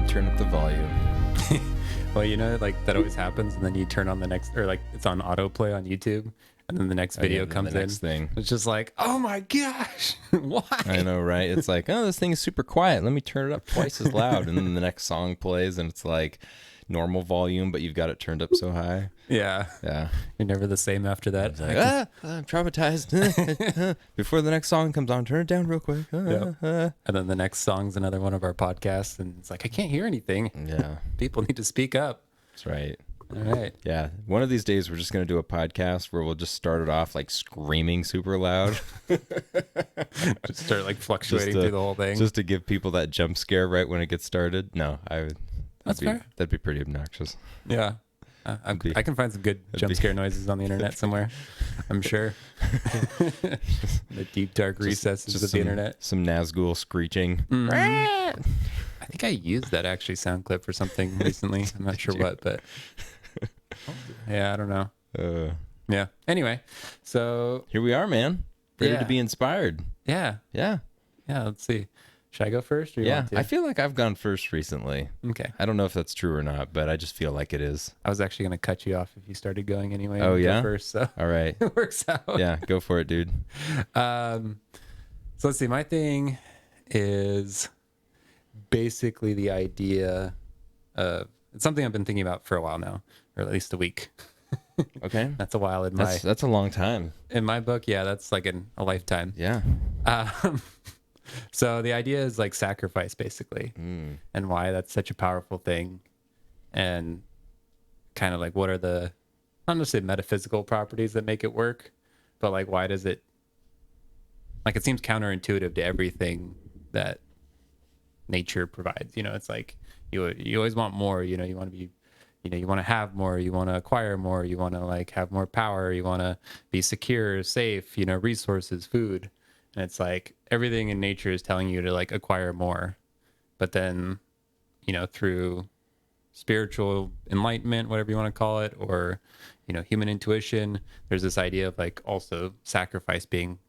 turn up the volume. Well, you know, like that always happens, and then you turn on the next, or like it's on autoplay on YouTube, and then the next video comes the next thing. It's just like, oh my gosh, why? I know, right? It's like, oh, this thing is super quiet. Let me turn it up twice as loud. And then the next song plays, and it's like normal volume, but you've got it turned up so high. Yeah. Yeah. You're never the same after that. It's like, I'm traumatized. Before the next song comes on, turn it down real quick. And then the next song's another one of our podcasts, and it's like, I can't hear anything. Yeah. People need to speak up. That's right. All right. Yeah. One of these days, we're just going to do a podcast where we'll just start it off like screaming super loud. Just start like fluctuating through the whole thing. Just to give people that jump scare right when it gets started. No, That's fair. That'd be pretty obnoxious. Yeah. I can find some good jump scare noises on the internet somewhere. I'm sure. The deep, dark recesses of the internet. Some Nazgul screeching. Mm-hmm. I think I used that actually sound clip for something recently. I'm not sure what, but yeah, I don't know. Yeah. Anyway, so here we are, man. Ready Yeah. to be inspired. yeah. Yeah. Let's see. Should I go first? Or you Yeah. want to? I feel like I've gone first recently. Okay. I don't know if that's true or not, but I just feel like it is. I was actually going to cut you off if you started going anyway. Oh, Go yeah? First, so All right. it works out. Yeah. Go for it, dude. So let's see. My thing is basically the idea of it's something I've been thinking about for a while now, or at least a week. Okay. That's a while in That's a long time. my book. Yeah, that's like a lifetime. Yeah. So the idea is like sacrifice, basically, and why that's such a powerful thing, and kind of like what are the not necessarily metaphysical properties that make it work, but like why does it like it seems counterintuitive to everything that nature provides. You know, it's like you always want more. You know, you want to be, you know, you want to have more. You want to acquire more. You want to like have more power. You want to be secure, safe. You know, resources, food. And it's like everything in nature is telling you to like acquire more. But then, you know, through spiritual enlightenment, whatever you want to call it, or, you know, human intuition, there's this idea of like also sacrifice being,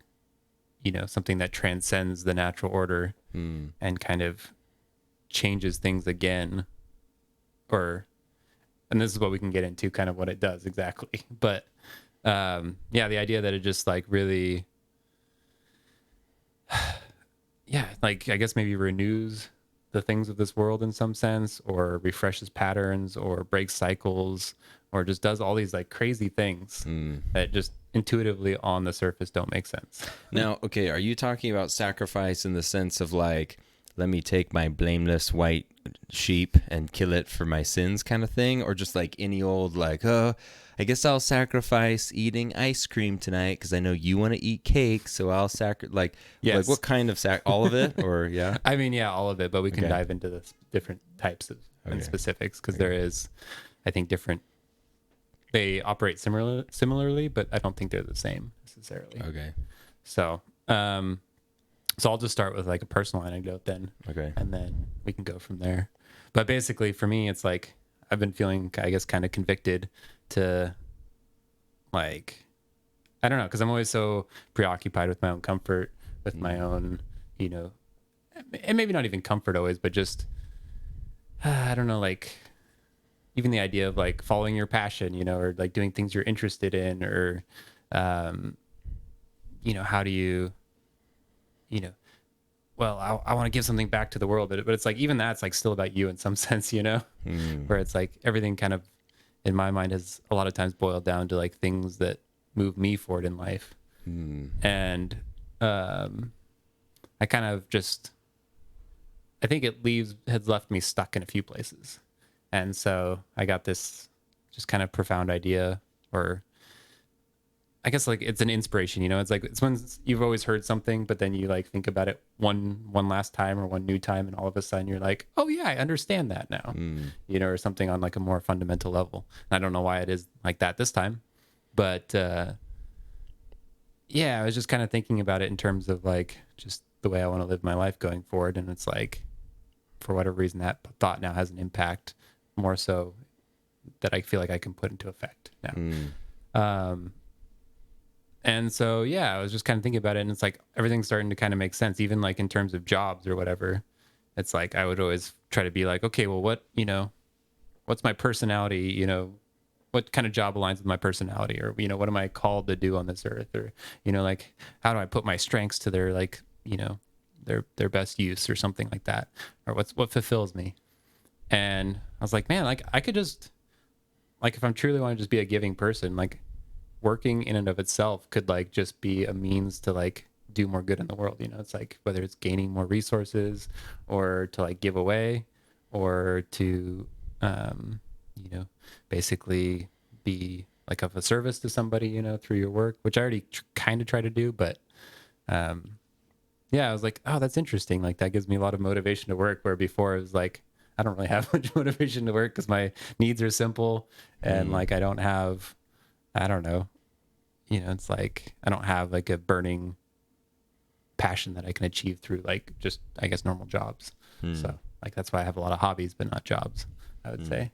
you know, something that transcends the natural order and kind of changes things again. And this is what we can get into kind of what it does exactly. But yeah, the idea that it just like really, yeah, like I guess maybe renews the things of this world in some sense, or refreshes patterns, or breaks cycles, or just does all these like crazy things that just intuitively on the surface don't make sense. Now, okay, are you talking about sacrifice in the sense of like, let me take my blameless white sheep and kill it for my sins kind of thing? Or just like any old like, oh, I guess I'll sacrifice eating ice cream tonight because I know you want to eat cake, so I'll like, Yes. like what kind of all of it? Or yeah? I mean, yeah, all of it, but we can Okay. dive into the different types of and Okay. specifics because there is, I think, they operate similarly, but I don't think they're the same necessarily. Okay. So, so I'll just start with like a personal anecdote then, Okay. and then we can go from there. But basically, for me, it's like I've been feeling, I guess, kind of convicted to, like, I don't know, because I'm always so preoccupied with my own comfort, with my own, you know, and maybe not even comfort always, but just, I don't know, like, even the idea of like following your passion, you know, or like doing things you're interested in, or, you know, how do you, you know, well, I want to give something back to the world, but it's like, even that's like still about you in some sense, you know, where it's like everything kind of in my mind has a lot of times boiled down to like things that move me forward in life. And, I kind of just, I think has left me stuck in a few places. And so I got this just kind of profound idea, or I guess like it's an inspiration, you know, it's like, it's when you've always heard something, but then you like think about it one last time or one new time. And all of a sudden you're like, oh yeah, I understand that now, you know, or something on like a more fundamental level. And I don't know why it is like that this time, but, yeah, I was just kind of thinking about it in terms of like just the way I want to live my life going forward. And it's like, for whatever reason, that thought now has an impact more so that I feel like I can put into effect now. And so, yeah, I was just kind of thinking about it, and it's like everything's starting to kind of make sense, even like in terms of jobs or whatever. it's like I would always try to be like, okay, well, what's my personality? What kind of job aligns with my personality, or what am I called to do on this earth, or like how do I put my strengths to their like their best use or something like that, or what fulfills me. And I was like, man, like I could just like if I'm truly want to just be a giving person, like working in and of itself could like just be a means to like do more good in the world. It's like whether it's gaining more resources or to like give away or to basically be like of a service to somebody, through your work, which I already kind of try to do. But yeah, I was like, oh, that's interesting. Like that gives me a lot of motivation to work, where before it was like, I don't really have much motivation to work because my needs are simple and like I don't have, I don't know, it's like I don't have like a burning passion that I can achieve through like just, I guess, normal jobs. So like that's why I have a lot of hobbies but not jobs, I would say.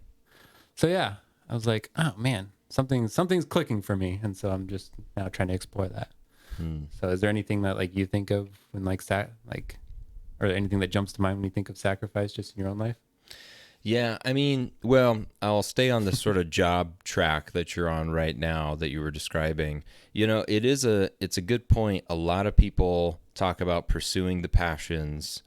So yeah, I was like, oh man, something's clicking for me, and so I'm just now trying to explore that. So is there anything that like you think of when like or anything that jumps to mind when you think of sacrifice just in your own life? Yeah, I mean, well, I'll stay on this sort of job track that you're on right now that you were describing. It's a good point. A lot of people talk about pursuing the passions,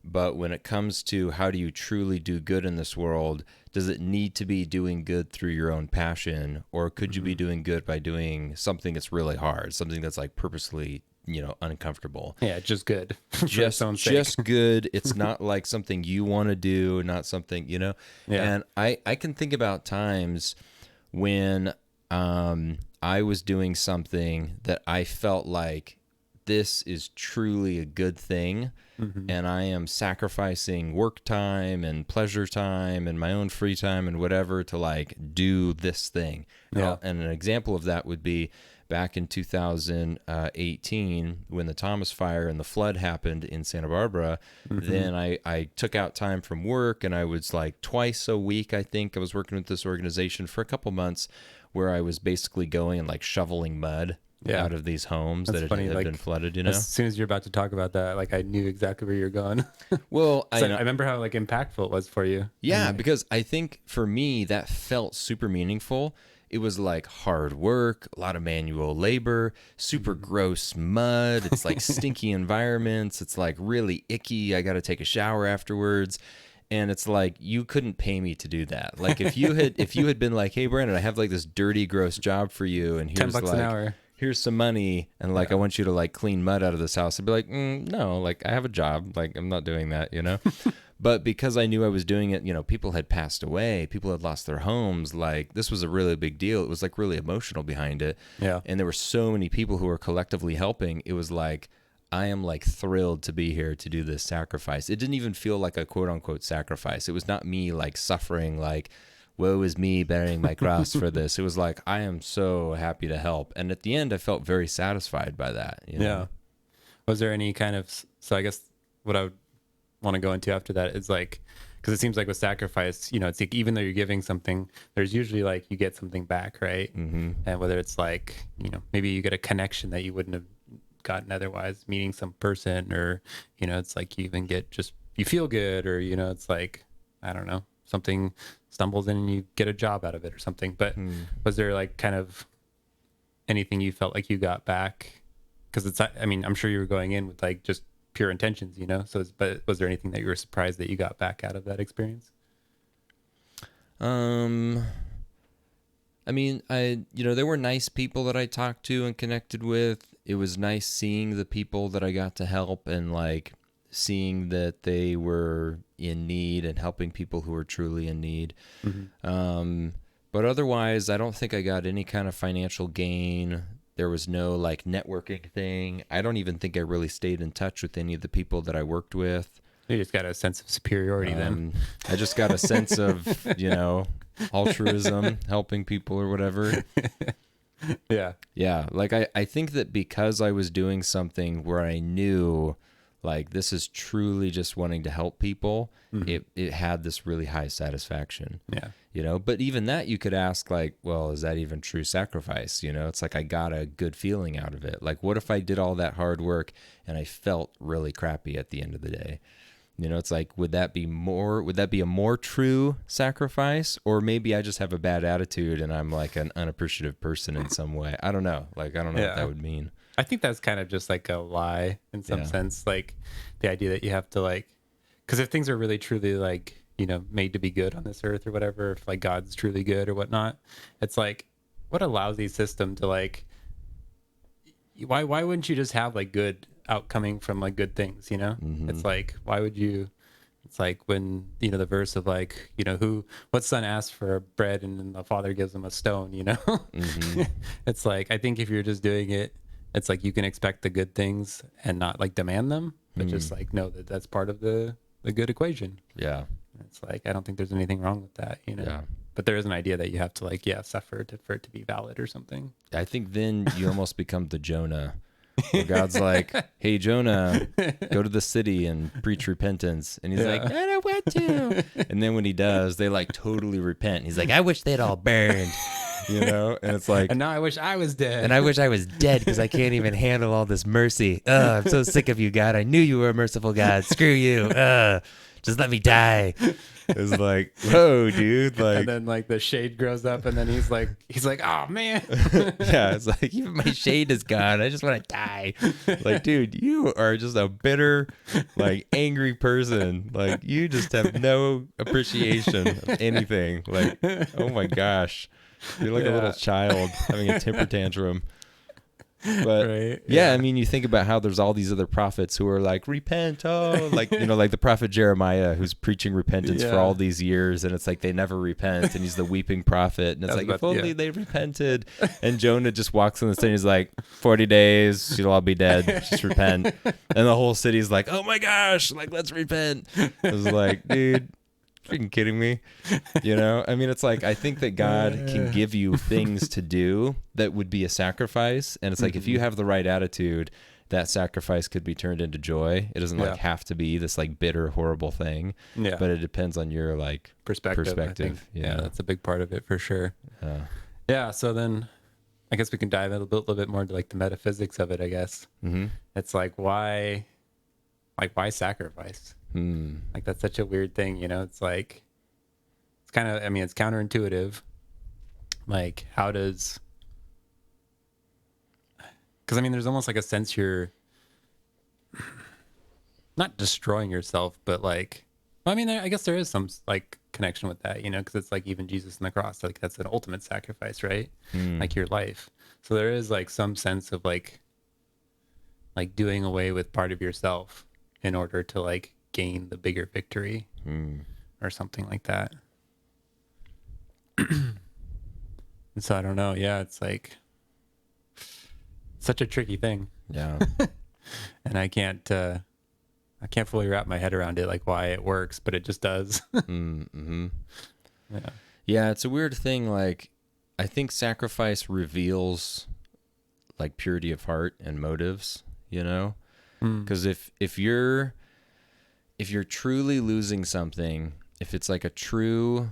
but when it comes to how do you truly do good in this world, does it need to be doing good through your own passion, or could you be doing good by doing something that's really hard, something that's like purposely, uncomfortable? Yeah, just good. For its just own sake. just good. It's not like something you want to do, not something. Yeah. And I can think about times when I was doing something that I felt like this is truly a good thing, and I am sacrificing work time and pleasure time and my own free time and whatever to like do this thing. Yeah. And an example of that would be back in 2018 when the Thomas Fire and the flood happened in Santa Barbara. Then I took out time from work, and I was like twice a week, I think I was working with this organization for a couple months, where I was basically going and like shoveling mud out of these homes that had been flooded, As soon as you're about to talk about that, like I knew exactly where you're going. Well, I remember how like impactful it was for you. Yeah, because I think for me that felt super meaningful. It was like hard work, a lot of manual labor, super gross mud. It's like stinky environments. It's like really icky. I got to take a shower afterwards. And it's like, you couldn't pay me to do that. Like if you had been like, hey, Brandon, I have like this dirty, gross job for you, and here's $10 like an hour. Here's some money, and like I want you to like clean mud out of this house. I'd be like, no, like I have a job, like I'm not doing that, But because I knew I was doing it, people had passed away, people had lost their homes. Like this was a really big deal. It was like really emotional behind it. Yeah. And there were so many people who were collectively helping. It was like, I am like thrilled to be here to do this sacrifice. It didn't even feel like a quote unquote sacrifice. It was not me like suffering, like, woe is me bearing my cross for this. It was like, I am so happy to help. And at the end, I felt very satisfied by that. Yeah. Was there any kind of, so I guess what I would want to go into after that is like, because it seems like with sacrifice, it's like even though you're giving something, there's usually like you get something back, right? And whether it's like, maybe you get a connection that you wouldn't have gotten otherwise, meeting some person, or, it's like you even get just, you feel good, or, it's like, I don't know, something stumbles in and you get a job out of it or something. But was there like kind of anything you felt like you got back? Because it's, I mean, I'm sure you were going in with like just pure intentions, so but was there anything that you were surprised that you got back out of that experience? I mean, there were nice people that I talked to and connected with. It was nice seeing the people that I got to help, and like seeing that they were in need and helping people who were truly in need. But otherwise, I don't think I got any kind of financial gain. There was no like networking thing. I don't even think I really stayed in touch with any of the people that I worked with. You just got a sense of superiority then. I just got a sense of, altruism, helping people or whatever. Yeah. Yeah. Like I think that because I was doing something where I knew like this is truly just wanting to help people, it had this really high satisfaction. Yeah. But even that you could ask like, well, is that even true sacrifice? It's like I got a good feeling out of it. Like what if I did all that hard work and I felt really crappy at the end of the day? You know, it's like, would that be a more true sacrifice? Or maybe I just have a bad attitude and I'm like an unappreciative person in some way. I don't know. Like, I don't know what that would mean. I think that's kind of just like a lie in some sense. Like the idea that you have to like, because if things are really truly like, you know, made to be good on this earth or whatever, if like God's truly good or whatnot, it's like, what a lousy system to like, why wouldn't you just have like good outcoming from like good things, you know? It's like, why would you? It's like when, you know, the verse of like, you know, what son asks for bread and then the father gives him a stone, you know? It's like, I think if you're just doing it, it's like you can expect the good things and not like demand them, but just like know that that's part of the good equation. Yeah. It's like, I don't think there's anything wrong with that, you know? Yeah. But there is an idea that you have to like, suffer for it to be valid or something. I think then you almost become the Jonah. Where God's like, hey, Jonah, go to the city and preach repentance. And he's like, I don't want to. And then when he does, they like totally repent. He's like, I wish they'd all burned, you know? And it's like, and now I wish I was dead. And I wish I was dead because I can't even handle all this mercy. I'm so sick of you, God. I knew you were a merciful God. Screw you. Just let me die. It's like, whoa, dude. Like, and then like the shade grows up and then he's like, oh man. Yeah, it's like, even my shade is gone. I just want to die. Like, dude, you are just a bitter, like angry person. Like, you just have no appreciation of anything. Like, oh my gosh. You're like a little child having a temper tantrum. But right? I mean, you think about how there's all these other prophets who are like, repent, like, you know, like the prophet Jeremiah, who's preaching repentance for all these years, and it's like they never repent, and he's the weeping prophet, and it's like, if only they repented. And Jonah just walks in the city, and he's like, 40 days, you'll all be dead, just repent. And the whole city's like, oh my gosh, like, let's repent. I was like, dude, freaking kidding me? You know, I mean, it's like, I think that God can give you things to do that would be a sacrifice, and it's like, if you have the right attitude, that sacrifice could be turned into joy. It doesn't like have to be this like bitter, horrible thing, but it depends on your like perspective. Yeah, that's a big part of it for sure. So then I guess we can dive in a little bit more into like the metaphysics of it, I guess. It's like, why sacrifice? Like, that's such a weird thing, you know? It's like, it's kind of, I mean, it's counterintuitive. Like, how does, because I mean, there's almost like a sense you're not destroying yourself, but like, well, I mean, I guess there is some like connection with that, you know, because it's like even Jesus on the cross, like that's an ultimate sacrifice, right? Like your life. So there is like some sense of like doing away with part of yourself in order to like gain the bigger victory or something like that. And so I don't know. Yeah, it's like such a tricky thing. Yeah. And I can't fully wrap my head around it, like why it works, but it just does. Yeah, it's a weird thing. Like, I think sacrifice reveals like purity of heart and motives, you know? Because if you're truly losing something, if it's like a true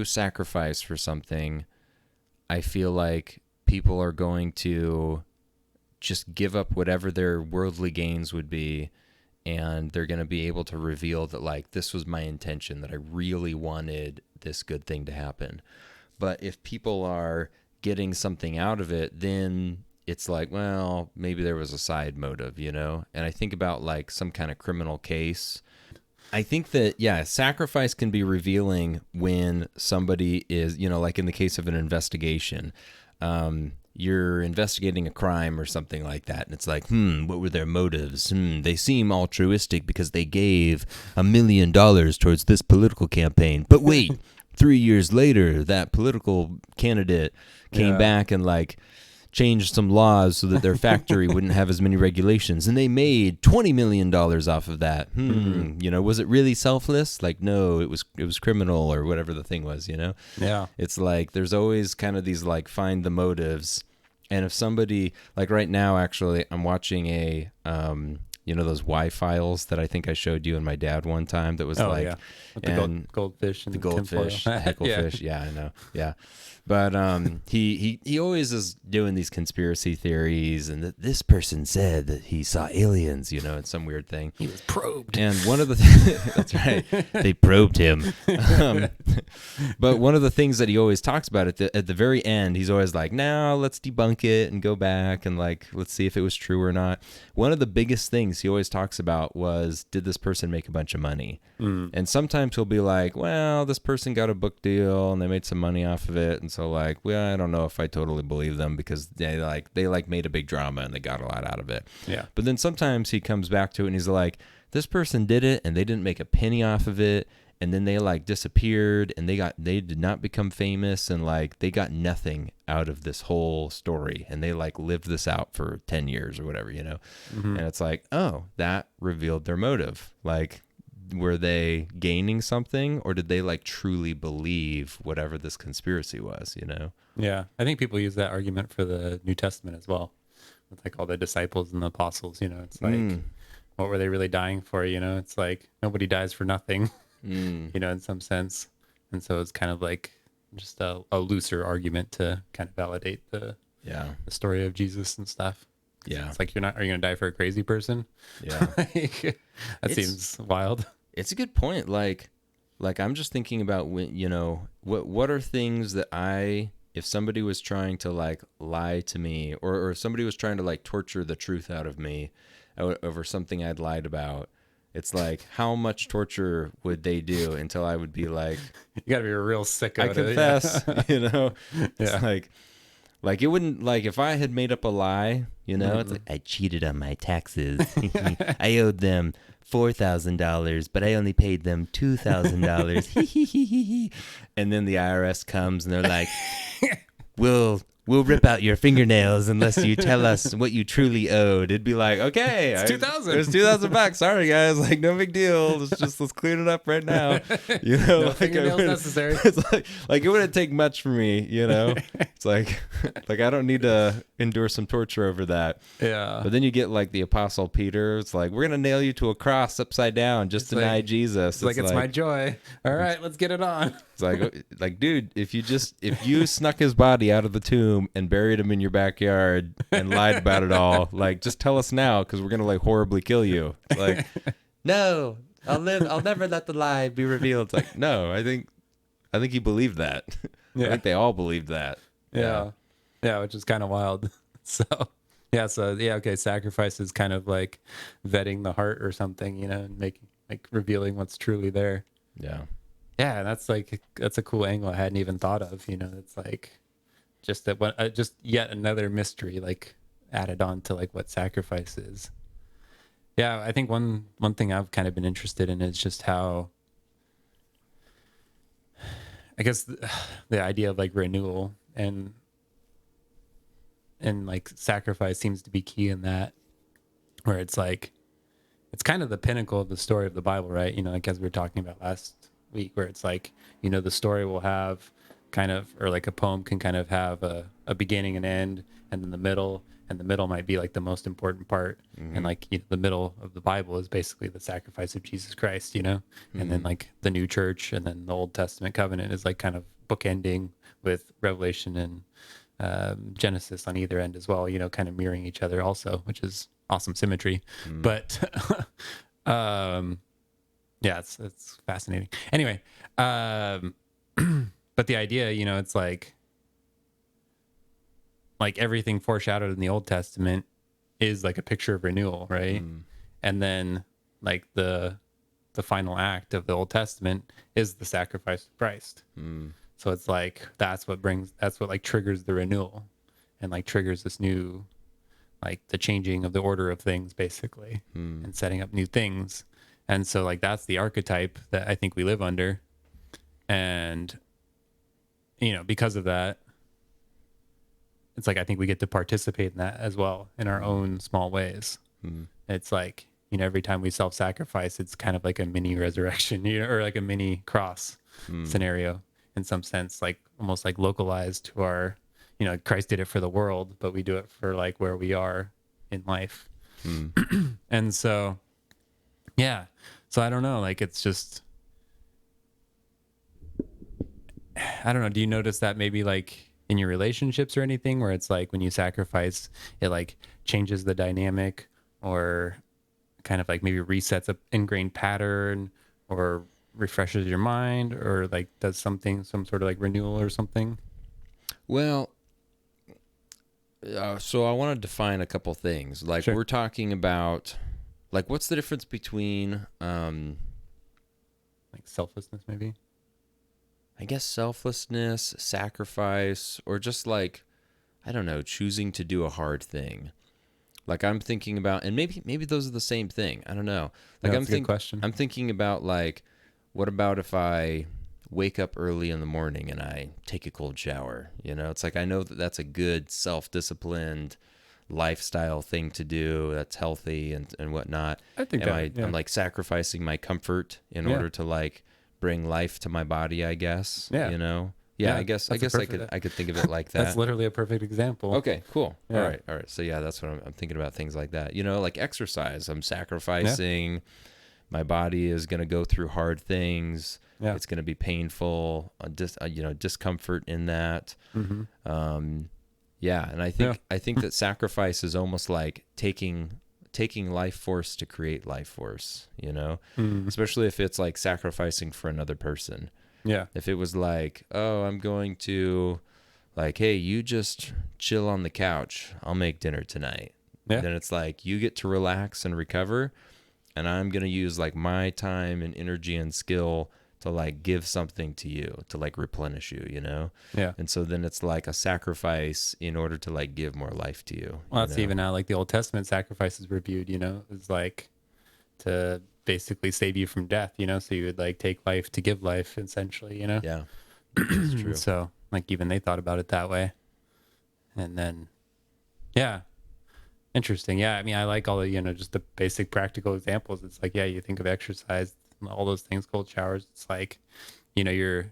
sacrifice for something, I feel like people are going to just give up whatever their worldly gains would be, and they're going to be able to reveal that like, this was my intention, that I really wanted this good thing to happen. But if people are getting something out of it, then it's like, well, maybe there was a side motive, you know? And I think about like some kind of criminal case. I think that, sacrifice can be revealing when somebody is, you know, like in the case of an investigation, you're investigating a crime or something like that. And it's like, what were their motives? They seem altruistic because they gave $1 million towards this political campaign. But wait, 3 years later, that political candidate came back and like changed some laws so that their factory wouldn't have as many regulations, and they made $20 million off of that. You know, was it really selfless? Like, no, it was criminal or whatever the thing was, you know? Yeah. It's like, there's always kind of these like, find the motives. And if somebody, like right now, actually, I'm watching a you know, those Y files that I think I showed you and my dad one time that was like, yeah. With the goldfish and the tinfoil. goldfish, the hecklefish. Yeah, I know. Yeah. But he always is doing these conspiracy theories, and that this person said that he saw aliens, you know, and some weird thing. He was probed. And one of the that's right, they probed him. But one of the things that he always talks about at the very end, he's always like, "Now let's debunk it and go back and like let's see if it was true or not." One of the biggest things he always talks about was, did this person make a bunch of money? And sometimes he'll be like, "Well, this person got a book deal and they made some money off of it," and so like, well, I don't know if I totally believe them because they made a big drama and they got a lot out of it. Yeah. But then sometimes he comes back to it and he's like, this person did it and they didn't make a penny off of it, and then they like disappeared and they did not become famous, and like they got nothing out of this whole story, and they like lived this out for 10 years or whatever, you know. And it's like, oh, that revealed their motive. Like, were they gaining something, or did they like truly believe whatever this conspiracy was, you know? Yeah. I think people use that argument for the New Testament as well, with like all the disciples and the apostles. You know, it's like, what were they really dying for? You know, it's like nobody dies for nothing. You know, in some sense. And so it's kind of like just a looser argument to kind of validate the story of Jesus and stuff. Yeah. It's like, are you going to die for a crazy person? Yeah. That seems wild. It's a good point. Like I'm just thinking about when, you know, what are things that if somebody was trying to like lie to me, or if somebody was trying to like torture the truth out of me over something I'd lied about, it's like, how much torture would they do until I would be like, you gotta be a real sicko. I confess, you know? It's Yeah. like it wouldn't, like if I had made up a lie, you know, it's like, I cheated on my taxes. I owed them $4,000, but I only paid them $2,000. And then the IRS comes and they're like, we'll rip out your fingernails unless you tell us what you truly owed. It'd be like, okay, It's 2,000. It's 2,000 bucks. Sorry guys, like no big deal. Let's clean it up right now. You know, No like fingernails necessary. It's like it wouldn't take much for me. You know, it's like I don't need to endure some torture over that. Yeah. But then you get like the Apostle Peter. It's like, we're gonna nail you to a cross upside down. Just deny like- Jesus. It's my joy. All right, let's get it on. It's like, dude, if you snuck his body out of the tomb and buried him in your backyard and lied about it all, like, just tell us now, because we're gonna like horribly kill you. It's like, no, I'll never let the lie be revealed. It's like, no, I think he believed that. I Yeah. think they all believed that. Yeah. Yeah, which is kind of wild. So, okay, sacrifice is kind of like vetting the heart or something, you know, and making like revealing what's truly there. Yeah. Yeah, that's a cool angle I hadn't even thought of, you know. It's like just just yet another mystery like added on to like what sacrifice is. Yeah, I think one thing I've kind of been interested in is just how, I guess, the idea of like renewal and like sacrifice seems to be key in that, where it's like, it's kind of the pinnacle of the story of the Bible, right? You know, like as we were talking about last week, where it's like, you know, the story will have kind of, or like a poem can kind of have a beginning and end, and then the middle, and the middle might be like the most important part. And like, you know, the middle of the Bible is basically the sacrifice of Jesus Christ, you know. And then like the new church, and then the Old Testament covenant is like kind of bookending with Revelation and Genesis on either end as well, you know, kind of mirroring each other also, which is awesome symmetry. But yeah, it's fascinating. Anyway, but the idea, you know, it's like everything foreshadowed in the Old Testament is like a picture of renewal, right? And then like the final act of the Old Testament is the sacrifice of Christ. So it's like that's what like triggers the renewal, and like triggers this new, like the changing of the order of things basically, and setting up new things. And so like that's the archetype that I think we live under. And you know, because of that, it's like I think we get to participate in that as well in our own small ways. It's like, you know, every time we self-sacrifice, it's kind of like a mini resurrection, you know, or like a mini cross scenario in some sense, like almost like localized to our, you know, Christ did it for the world, but we do it for like where we are in life. And so, yeah. So I don't know. Like, it's just, I don't know. Do you notice that maybe like in your relationships or anything where it's like when you sacrifice, it like changes the dynamic or kind of like maybe resets a ingrained pattern or refreshes your mind or like does something, some sort of like renewal or something? Well, so I want to define a couple things. Like Sure. we're talking about, like what's the difference between, Like selflessness, maybe. I guess selflessness, sacrifice, or just like, I don't know, choosing to do a hard thing. Like I'm thinking about, and maybe those are the same thing. I don't know. Like Yeah, that's a good question. I'm thinking about like, what about if I wake up early in the morning and I take a cold shower? You know, it's like I know that that's a good self-disciplined lifestyle thing to do. That's healthy and whatnot. I think Am that, I? yeah. I'm like sacrificing my comfort in Yeah. order to like bring life to my body. I guess. Yeah. You know. Yeah. Yeah, I guess. that's a I could think of it like That's that. literally a perfect example. Okay, cool. Yeah. All right. So yeah, that's what I'm thinking about, things like that. You know, like exercise. I'm sacrificing. My body is going to go through hard things. Yeah. It's going to be painful. Discomfort in that. Yeah, and I think that sacrifice is almost like taking life force to create life force. You know, especially if it's like sacrificing for another person. Yeah. If it was like, oh, I'm going to, like, hey, you just chill on the couch. I'll make dinner tonight. Yeah. Then it's like you get to relax and recover, and I'm going to use like my time and energy and skill to like give something to you, to like replenish you, you know? Yeah. And so then it's like a sacrifice in order to like give more life to you. Well, you that's know? even how like the Old Testament sacrifices were viewed, it's like to basically save you from death, so you would like take life to give life essentially, Yeah, that's true. So like even they thought about it that way. And then, yeah, interesting. Yeah. I mean, I like all the, just the basic practical examples. It's like, yeah, you think of exercise, all those things, cold showers. It's like, you're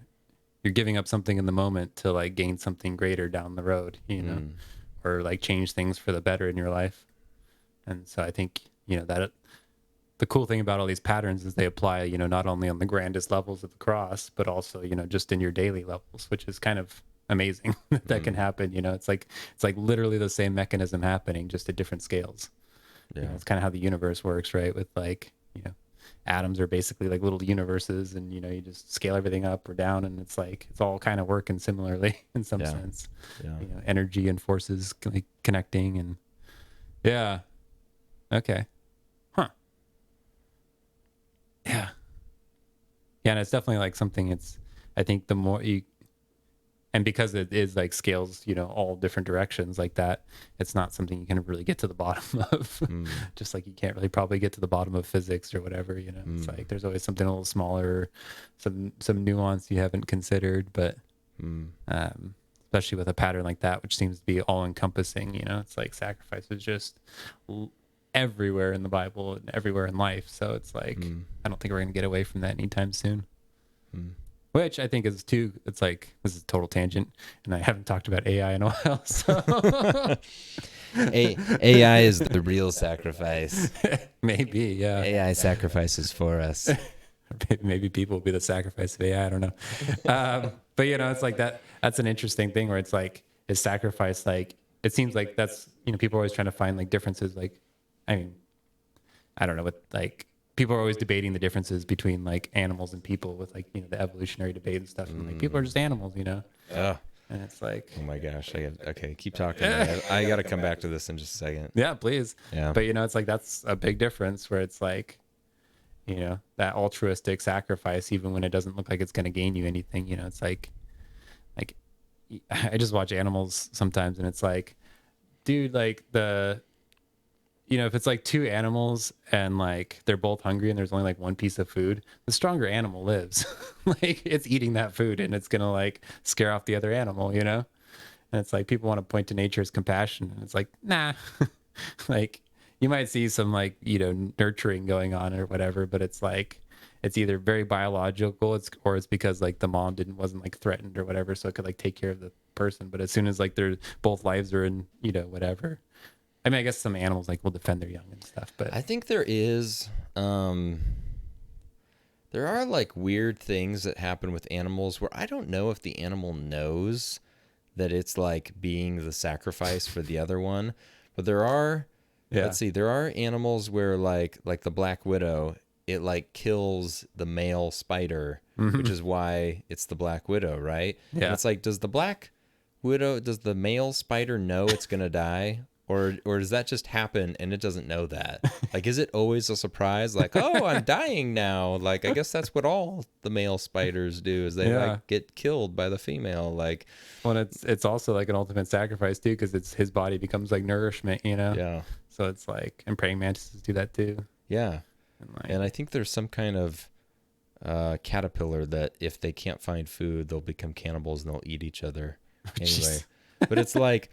giving up something in the moment to like gain something greater down the road, or like change things for the better in your life. And so I think, that the cool thing about all these patterns is they apply, not only on the grandest levels of the cross, but also, just in your daily levels, which is kind of amazing that can happen. It's like literally the same mechanism happening, just at different scales. Yeah. It's kind of how the universe works, right? With like, atoms are basically like little universes, and you just scale everything up or down, and it's like it's all kind of working similarly in some Yeah. sense. Yeah. Energy and forces connecting, and yeah, okay, huh, yeah, and it's definitely like something. It's I think the more you, and because it is like scales, all different directions like that, it's not something you can really get to the bottom of. Just like you can't really probably get to the bottom of physics or whatever, It's like there's always something a little smaller, some nuance you haven't considered, but especially with a pattern like that, which seems to be all encompassing, it's like sacrifice is just everywhere in the Bible and everywhere in life. So it's like, I don't think we're going to get away from that anytime soon. Which I think is too, it's like, this is a total tangent, and I haven't talked about AI in a while. So AI is the real sacrifice. maybe, yeah. AI sacrifices for us. Maybe people will be the sacrifice of AI. I don't know. But it's like that's an interesting thing where it's like, is sacrifice like, it seems like that's, people are always trying to find like differences. Like, I mean, I don't know what, like, people are always debating the differences between like animals and people with like, the evolutionary debate and stuff. And like, people are just animals, Oh, and it's like, oh my gosh. Okay, keep talking. I got to come back to this in just a second. yeah, please. Yeah. But it's like, that's a big difference where it's like, that altruistic sacrifice, even when it doesn't look like it's going to gain you anything, it's like I just watch animals sometimes, and it's like, dude, like if it's like two animals and like they're both hungry and there's only like one piece of food, the stronger animal lives. Like it's eating that food, and it's going to like scare off the other animal, And it's like, people want to point to nature as compassion, and it's like, nah. Like you might see some like, nurturing going on or whatever, but it's like, it's either very biological, or it's because like the mom wasn't like threatened or whatever, so it could like take care of the person. But as soon as like both lives are in, whatever, I mean, I guess some animals like will defend their young and stuff, but I think there is. There are like weird things that happen with animals where I don't know if the animal knows that it's like being the sacrifice for the other one. But there are, yeah. let's see, there are animals where like the black widow, it like kills the male spider, which is why it's the black widow, right? Yeah. And it's like, does the male spider know it's gonna die? Or does that just happen and it doesn't know that? Like, is it always a surprise? Like, oh, I'm dying now. Like, I guess that's what all the male spiders do is they like get killed by the female. Like, Well, it's also like an ultimate sacrifice too, because it's his body becomes like nourishment, you know. yeah, So it's like, and praying mantises do that too. yeah. And like, And I think there's some kind of caterpillar that if they can't find food, they'll become cannibals and they'll eat each other anyway. But it's like,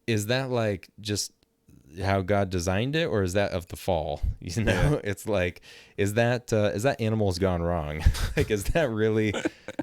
is that like just how God designed it, or is that of the fall? You know, it's like, is that animals gone wrong? Like, is that really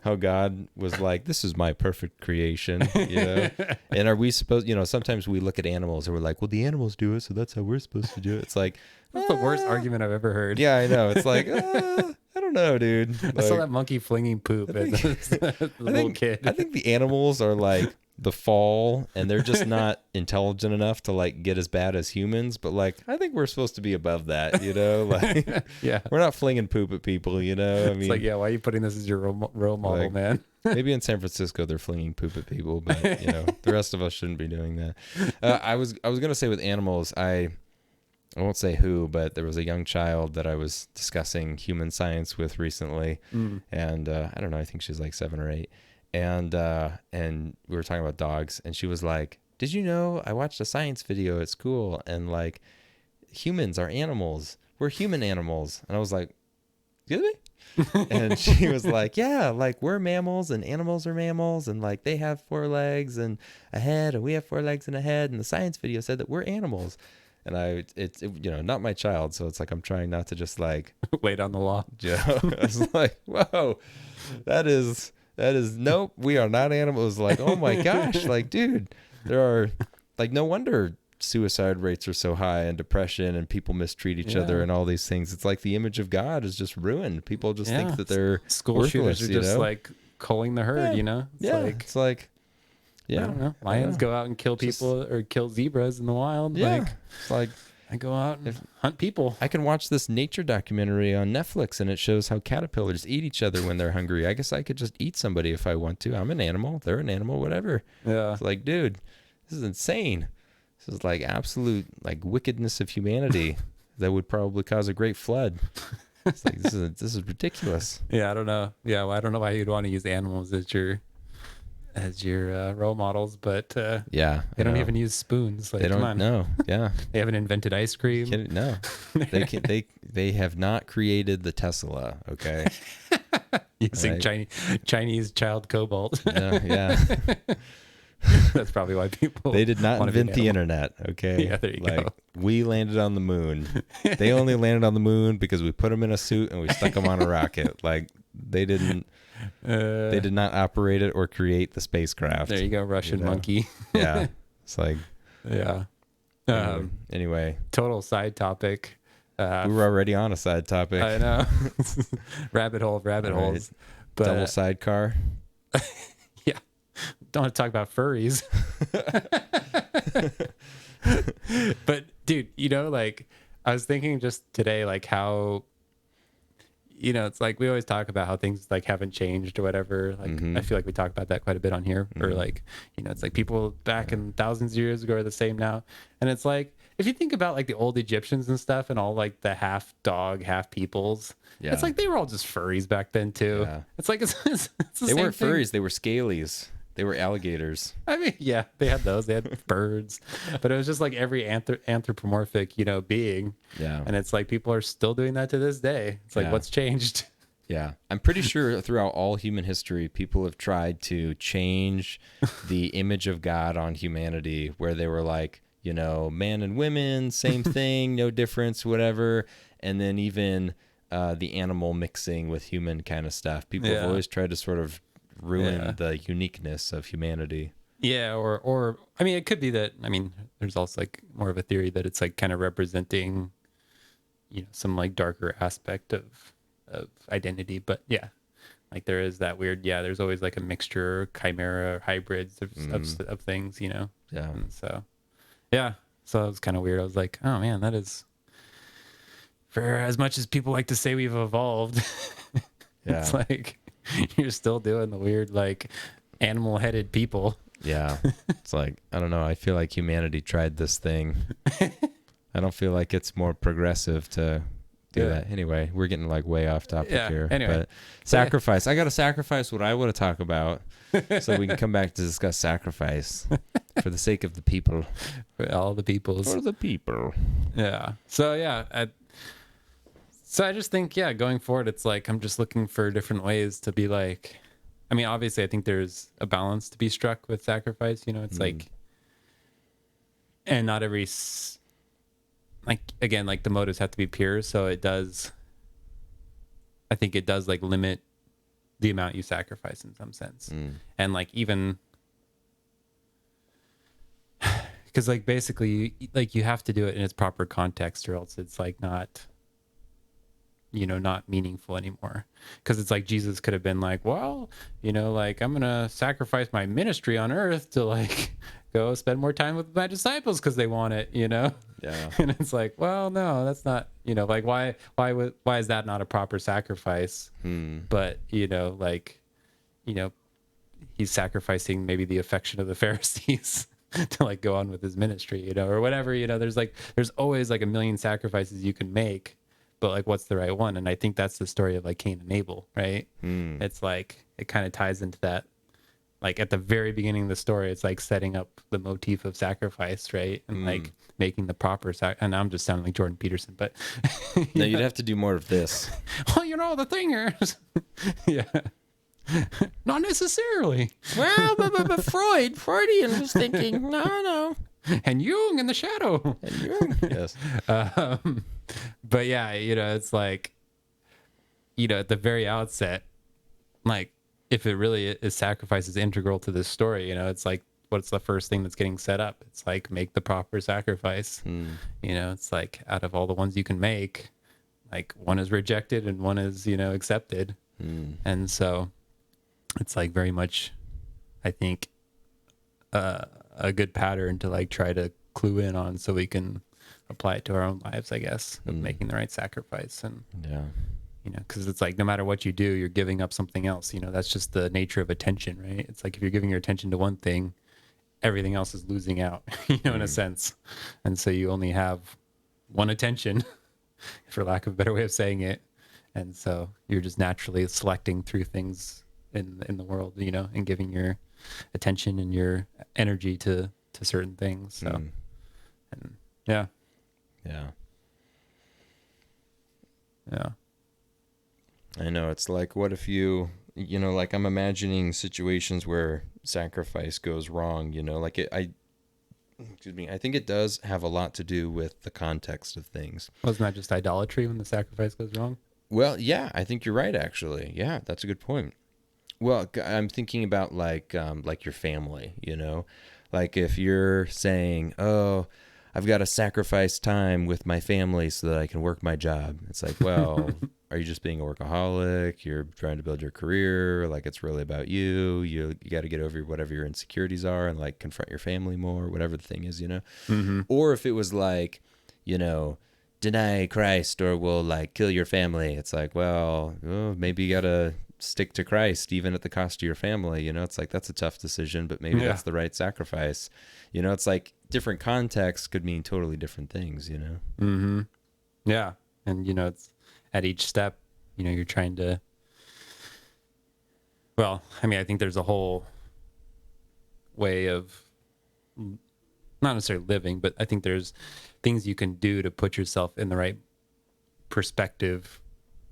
how God was like, this is my perfect creation, you know? And are we supposed, you know, sometimes we look at animals and we're like, well, the animals do it, so that's how we're supposed to do it. It's like, that's the worst argument I've ever heard. yeah, I know. It's like, I don't know, dude. I saw Like, that monkey flinging poop at the little kid. I think the animals are like the fall, and they're just not intelligent enough to like get as bad as humans. But like, I think we're supposed to be above that, you know? Like, Yeah. we're not flinging poop at people, you know? I It's mean, like, yeah, why are you putting this as your role model, Like, man? maybe in San Francisco they're flinging poop at people, but you know, the rest of us shouldn't be doing that. I was gonna say with animals, I won't say who, but there was a young child that I was discussing human science with recently, and I don't know, I think she's like 7 or 8, and we were talking about dogs, and she was like, "Did you know I watched a science video at school, and like humans are animals. We're human animals." And I was like, "Excuse me?" And she was like, "Yeah, like we're mammals and animals are mammals, and like they have 4 legs and a head, and we have 4 legs and a head, and the science video said that we're animals." And it's you know, not my child, so it's like I'm trying not to just like, Lay down the law. you know, I was like, whoa, that is nope, we are not animals. Like, oh my gosh, like, dude, there are like, no wonder suicide rates are so high and depression and people mistreat each other and all these things. It's like the image of God is just ruined. People just think that they're School shooters are you just know? like culling the herd, you know? It's like, I don't know. Lions go out and kill people or kill zebras in the wild. yeah, Like, it's like, I go out and hunt people. I can watch this nature documentary on Netflix and it shows how caterpillars eat each other when they're hungry. I guess I could just eat somebody if I want to. I'm an animal. They're an animal, whatever. Yeah. It's like, dude, this is insane. This is like absolute like wickedness of humanity that would probably cause a great flood. It's like, this is ridiculous. Yeah, I don't know. Yeah, well, I don't know why you'd want to use animals as your role models, but Yeah. they don't I know. even use spoons. Like, They come don't on. know. Yeah. They haven't invented ice cream. No. They have not created the Tesla, okay? Using Right. Chinese child cobalt. No, yeah. That's probably why people They did not wanna be an invent the animal. internet, okay? Yeah, there you like, go. We landed on the moon. They only landed on the moon because we put them in a suit and we stuck them on a rocket. Like, they did not operate it or create the spacecraft. There you go, Russian You know? monkey. Yeah. It's like, Yeah. anyway, Total side topic. we were already on a side topic. I know. rabbit holes. All right. But Double sidecar. yeah, don't want to talk about furries. But dude, you know, like I was thinking just today, like how, you know, it's like we always talk about how things like haven't changed or whatever. Like I feel like we talk about that quite a bit on here. Or like, you know, it's like people back in thousands of years ago are the same now. And it's like, if you think about like the old Egyptians and stuff and all like the half dog, half peoples, Yeah. it's like they were all just furries back then too. Yeah. It's like, it's the They same weren't thing. furries. They were scalies. They were alligators. I mean, yeah, they had those. They had birds, but it was just like every anthropomorphic, you know, being. Yeah. And it's like people are still doing that to this day. It's like, Yeah. what's changed? Yeah. I'm pretty sure throughout all human history, people have tried to change the image of God on humanity, where they were like, you know, man and women, same thing, no difference, whatever. And then even the animal mixing with human kind of stuff. People have Yeah. always tried to sort of ruin Yeah. the uniqueness of humanity. Yeah, or I mean, it could be that. I mean, there's also like more of a theory that it's like kind of representing, some like darker aspect of identity. But yeah, like there is that weird. Yeah, there's always like a mixture, chimera, hybrids of things. Yeah. And so yeah, so it was kind of weird. I was like, oh man, that is, for as much as people like to say we've evolved, it's Yeah. like you're still doing the weird like animal headed people. Yeah. It's like, I don't know. I feel like humanity tried this thing. I don't feel like it's more progressive to do Yeah. that. Anyway, we're getting like way off topic Yeah, here. anyway. But sacrifice. I got to sacrifice what I want to talk about so we can come back to discuss sacrifice for the sake of the people. For all the peoples. For the people. Yeah. So yeah, I just think, yeah, going forward, it's like I'm just looking for different ways to be like, I mean, obviously, I think there's a balance to be struck with sacrifice. It's like, and not every, like, again, like the motives have to be pure. So I think it does like limit the amount you sacrifice in some sense. And like even, because like basically, like you have to do it in its proper context or else it's like not meaningful anymore. Because it's like Jesus could have been like, well, like I'm gonna sacrifice my ministry on earth to like go spend more time with my disciples because they want it. Yeah. And it's like, well, no, that's not, like why is that not a proper sacrifice? But like he's sacrificing maybe the affection of the Pharisees to like go on with his ministry, or whatever. There's always like a million sacrifices you can make, but like what's the right one? And I think that's the story of like Cain and Abel, right? It's like it kind of ties into that. Like at the very beginning of the story, it's like setting up the motif of sacrifice, right? And like making the proper and I'm just sounding like Jordan Peterson, but No, you'd have to do more of this. well, the thing is, yeah, not necessarily. Well, but Freudian was thinking, no. And Jung in the shadow. And Jung, yes. But yeah, it's like, at the very outset, like if it really is sacrifice is integral to this story, it's like, what's the first thing that's getting set up? It's like, make the proper sacrifice. It's like out of all the ones you can make, like one is rejected and one is, accepted. And so it's like very much, I think, a good pattern to like try to clue in on so we can apply it to our own lives, I guess, of making the right sacrifice. And Yeah. because it's like no matter what you do, you're giving up something else. That's just the nature of attention, right? It's like if you're giving your attention to one thing, everything else is losing out, in a sense. And so you only have one attention, for lack of a better way of saying it. And so you're just naturally selecting through things in the world, and giving your attention and your energy to certain things. So, and yeah. Yeah. Yeah. I know. It's like, what if you, like I'm imagining situations where sacrifice goes wrong, like excuse me, I think it does have a lot to do with the context of things. Wasn't that just idolatry when the sacrifice goes wrong? Well, yeah, I think you're right, actually. Yeah, that's a good point. Well, I'm thinking about like your family, like if you're saying, oh, I've got to sacrifice time with my family so that I can work my job. It's like, well, are you just being a workaholic? You're trying to build your career. Like it's really about you. You got to get over whatever your insecurities are and like confront your family more, whatever the thing is, Or if it was like, deny Christ or we'll like kill your family. It's like, well, maybe you got to stick to Christ even at the cost of your family. It's like, that's a tough decision, but maybe that's the right sacrifice. It's like different contexts could mean totally different things, Yeah. And, it's at each step, you're trying to, well, I mean, I think there's a whole way of not necessarily living, but I think there's things you can do to put yourself in the right perspective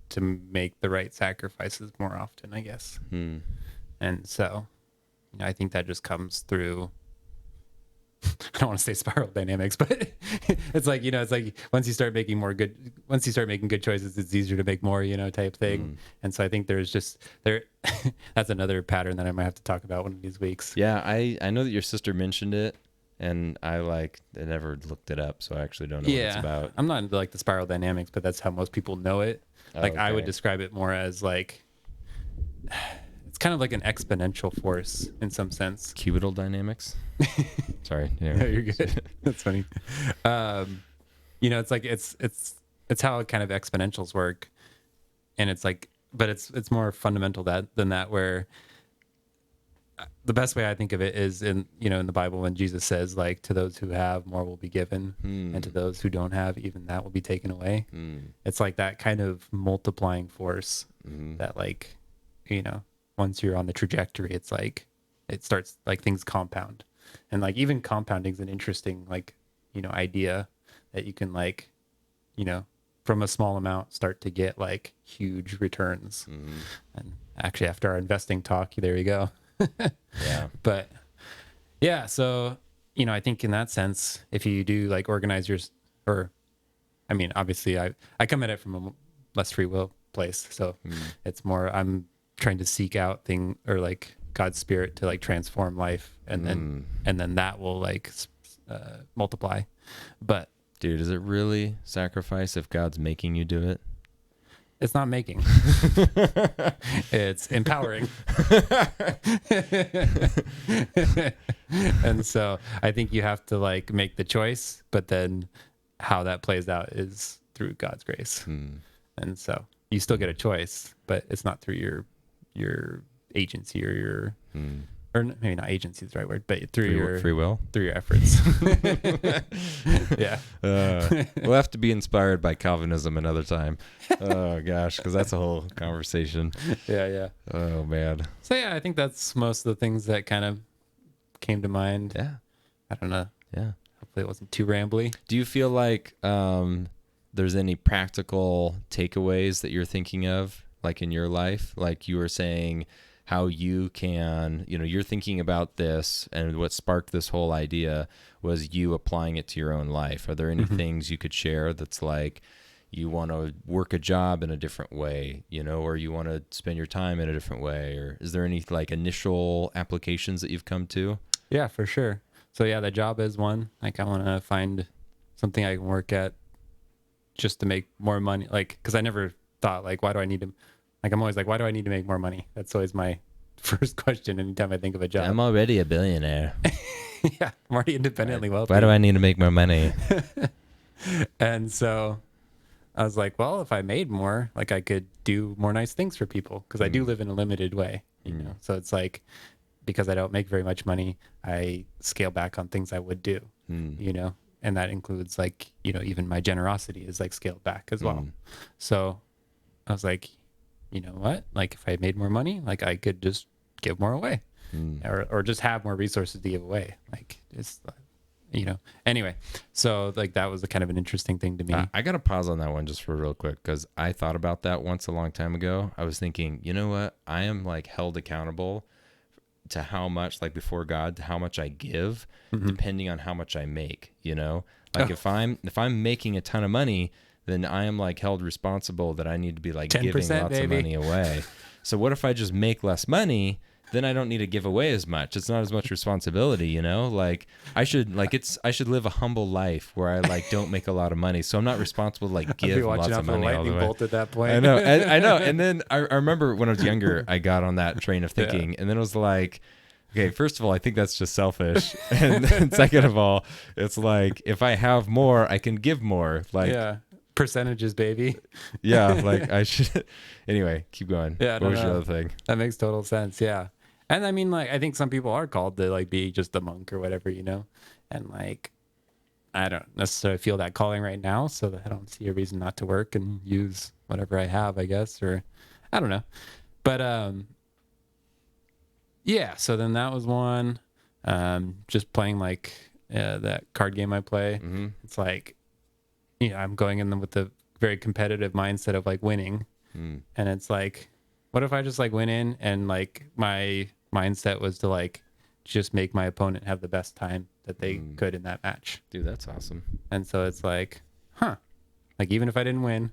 to make the right sacrifices more often, I guess. And so, I think that just comes through I don't want to say spiral dynamics, but it's like, it's like once you start making good choices, it's easier to make more, type thing. And so I think there's just there, that's another pattern that I might have to talk about one of these weeks. Yeah, I know that your sister mentioned it, and I never looked it up, so I actually don't know what it's about. I'm not into like the spiral dynamics, but that's how most people know it. Like I would describe it more as like, it's kind of like an exponential force in some sense. Cubital dynamics. Sorry. No, you're good. That's funny. It's like it's how kind of exponentials work, and it's like, but it's more fundamental than that. Where the best way I think of it is in the Bible when Jesus says like, to those who have, more will be given, and to those who don't have, even that will be taken away. It's like that kind of multiplying force that like, once you're on the trajectory, it's like it starts like things compound, and like even compounding is an interesting like idea that you can like from a small amount start to get like huge returns. And actually, after our investing talk, there you go. Yeah. But yeah, so I think in that sense, if you do like organize obviously I come at it from a less free will place, so it's more I'm trying to seek out like God's spirit to like transform life, and then that will like multiply. But dude, is it really sacrifice if God's making you do it? It's not making. It's empowering. And so I think you have to like make the choice, but then how that plays out is through God's grace. And so you still get a choice, but it's not through your agency or your or maybe not agency is the right word, but through your free will, through your efforts. Yeah. We'll have to be inspired by Calvinism another time. Oh gosh, because that's a whole conversation. Yeah. Oh man. So yeah, I think that's most of the things that kind of came to mind. Yeah. I don't know. Yeah. Hopefully it wasn't too rambly. Do you feel like there's any practical takeaways that you're thinking of, like in your life? Like you were saying, how you can, you're thinking about this, and what sparked this whole idea was you applying it to your own life. Are there any things you could share that's like you want to work a job in a different way, or you want to spend your time in a different way? Or is there any like initial applications that you've come to? Yeah, for sure. So yeah, the job is one. Like I want to find something I can work at just to make more money. Like, cause I never thought like, why do I need to, like, I'm always like, why do I need to make more money? That's always my first question anytime I think of a job. I'm already a billionaire. Yeah, I'm already independently wealthy. Why do I need to make more money? And so I was like, well, if I made more, like I could do more nice things for people, because I do live in a limited way, So it's like, because I don't make very much money, I scale back on things I would do, and that includes like, even my generosity is like scaled back as well. So I was like, you know what? Like if I made more money, like I could just give more away, or just have more resources to give away. Like it's, anyway. So like that was a kind of an interesting thing to me. I got to pause on that one just for real quick, because I thought about that once a long time ago. I was thinking, you know what? I am like held accountable to how much, like before God, to how much I give, depending on how much I make. Like if I'm making a ton of money, then I am like held responsible that I need to be like giving lots of money away. So what if I just make less money? Then I don't need to give away as much. It's not as much responsibility, Like I should live a humble life where I like don't make a lot of money, so I'm not responsible to like give lots of money all the way. Bolt at that point. I know. And then I remember when I was younger, I got on that train of thinking, and then it was like, okay, first of all, I think that's just selfish, and then second of all, it's like if I have more, I can give more. Like percentages, baby. Yeah, like I should. Anyway, keep going. Yeah, what was your other thing? That makes total sense. Yeah. And I mean, like, I think some people are called to like be just a monk or whatever, and like, I don't necessarily feel that calling right now, so I don't see a reason not to work and use whatever I have, I guess, or I don't know. But yeah, so then that was one. Just playing like that card game I play. It's like, I'm going in with the very competitive mindset of like winning. And it's like, what if I just like went in and like my mindset was to like just make my opponent have the best time that they could in that match. Dude, that's awesome. And so it's like, like even if I didn't win,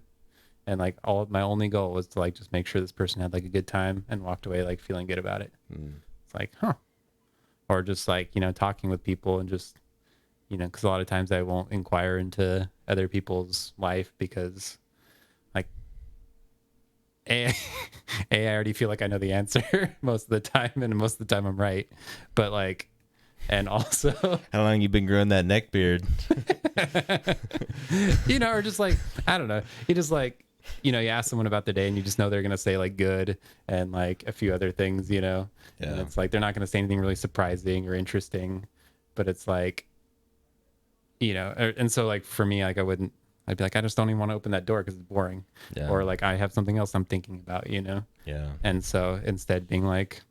and like my only goal was to like just make sure this person had like a good time and walked away like feeling good about it. It's like, or just like, you know, talking with people and just, you know, because a lot of times I won't inquire into other people's life because like I already feel like I know the answer most of the time, and most of the time I'm right, but like, and also how long you been growing that neck beard? You know, or just like, I don't know, you just like, you know, you ask someone about the day and you just know they're gonna say like good and like a few other things, you know. And it's like they're not gonna say anything really surprising or interesting, but it's like, you know, and so like for me, like I'd be like, I just don't even want to open that door because it's boring, or like I have something else I'm thinking about, you know. And so instead being like,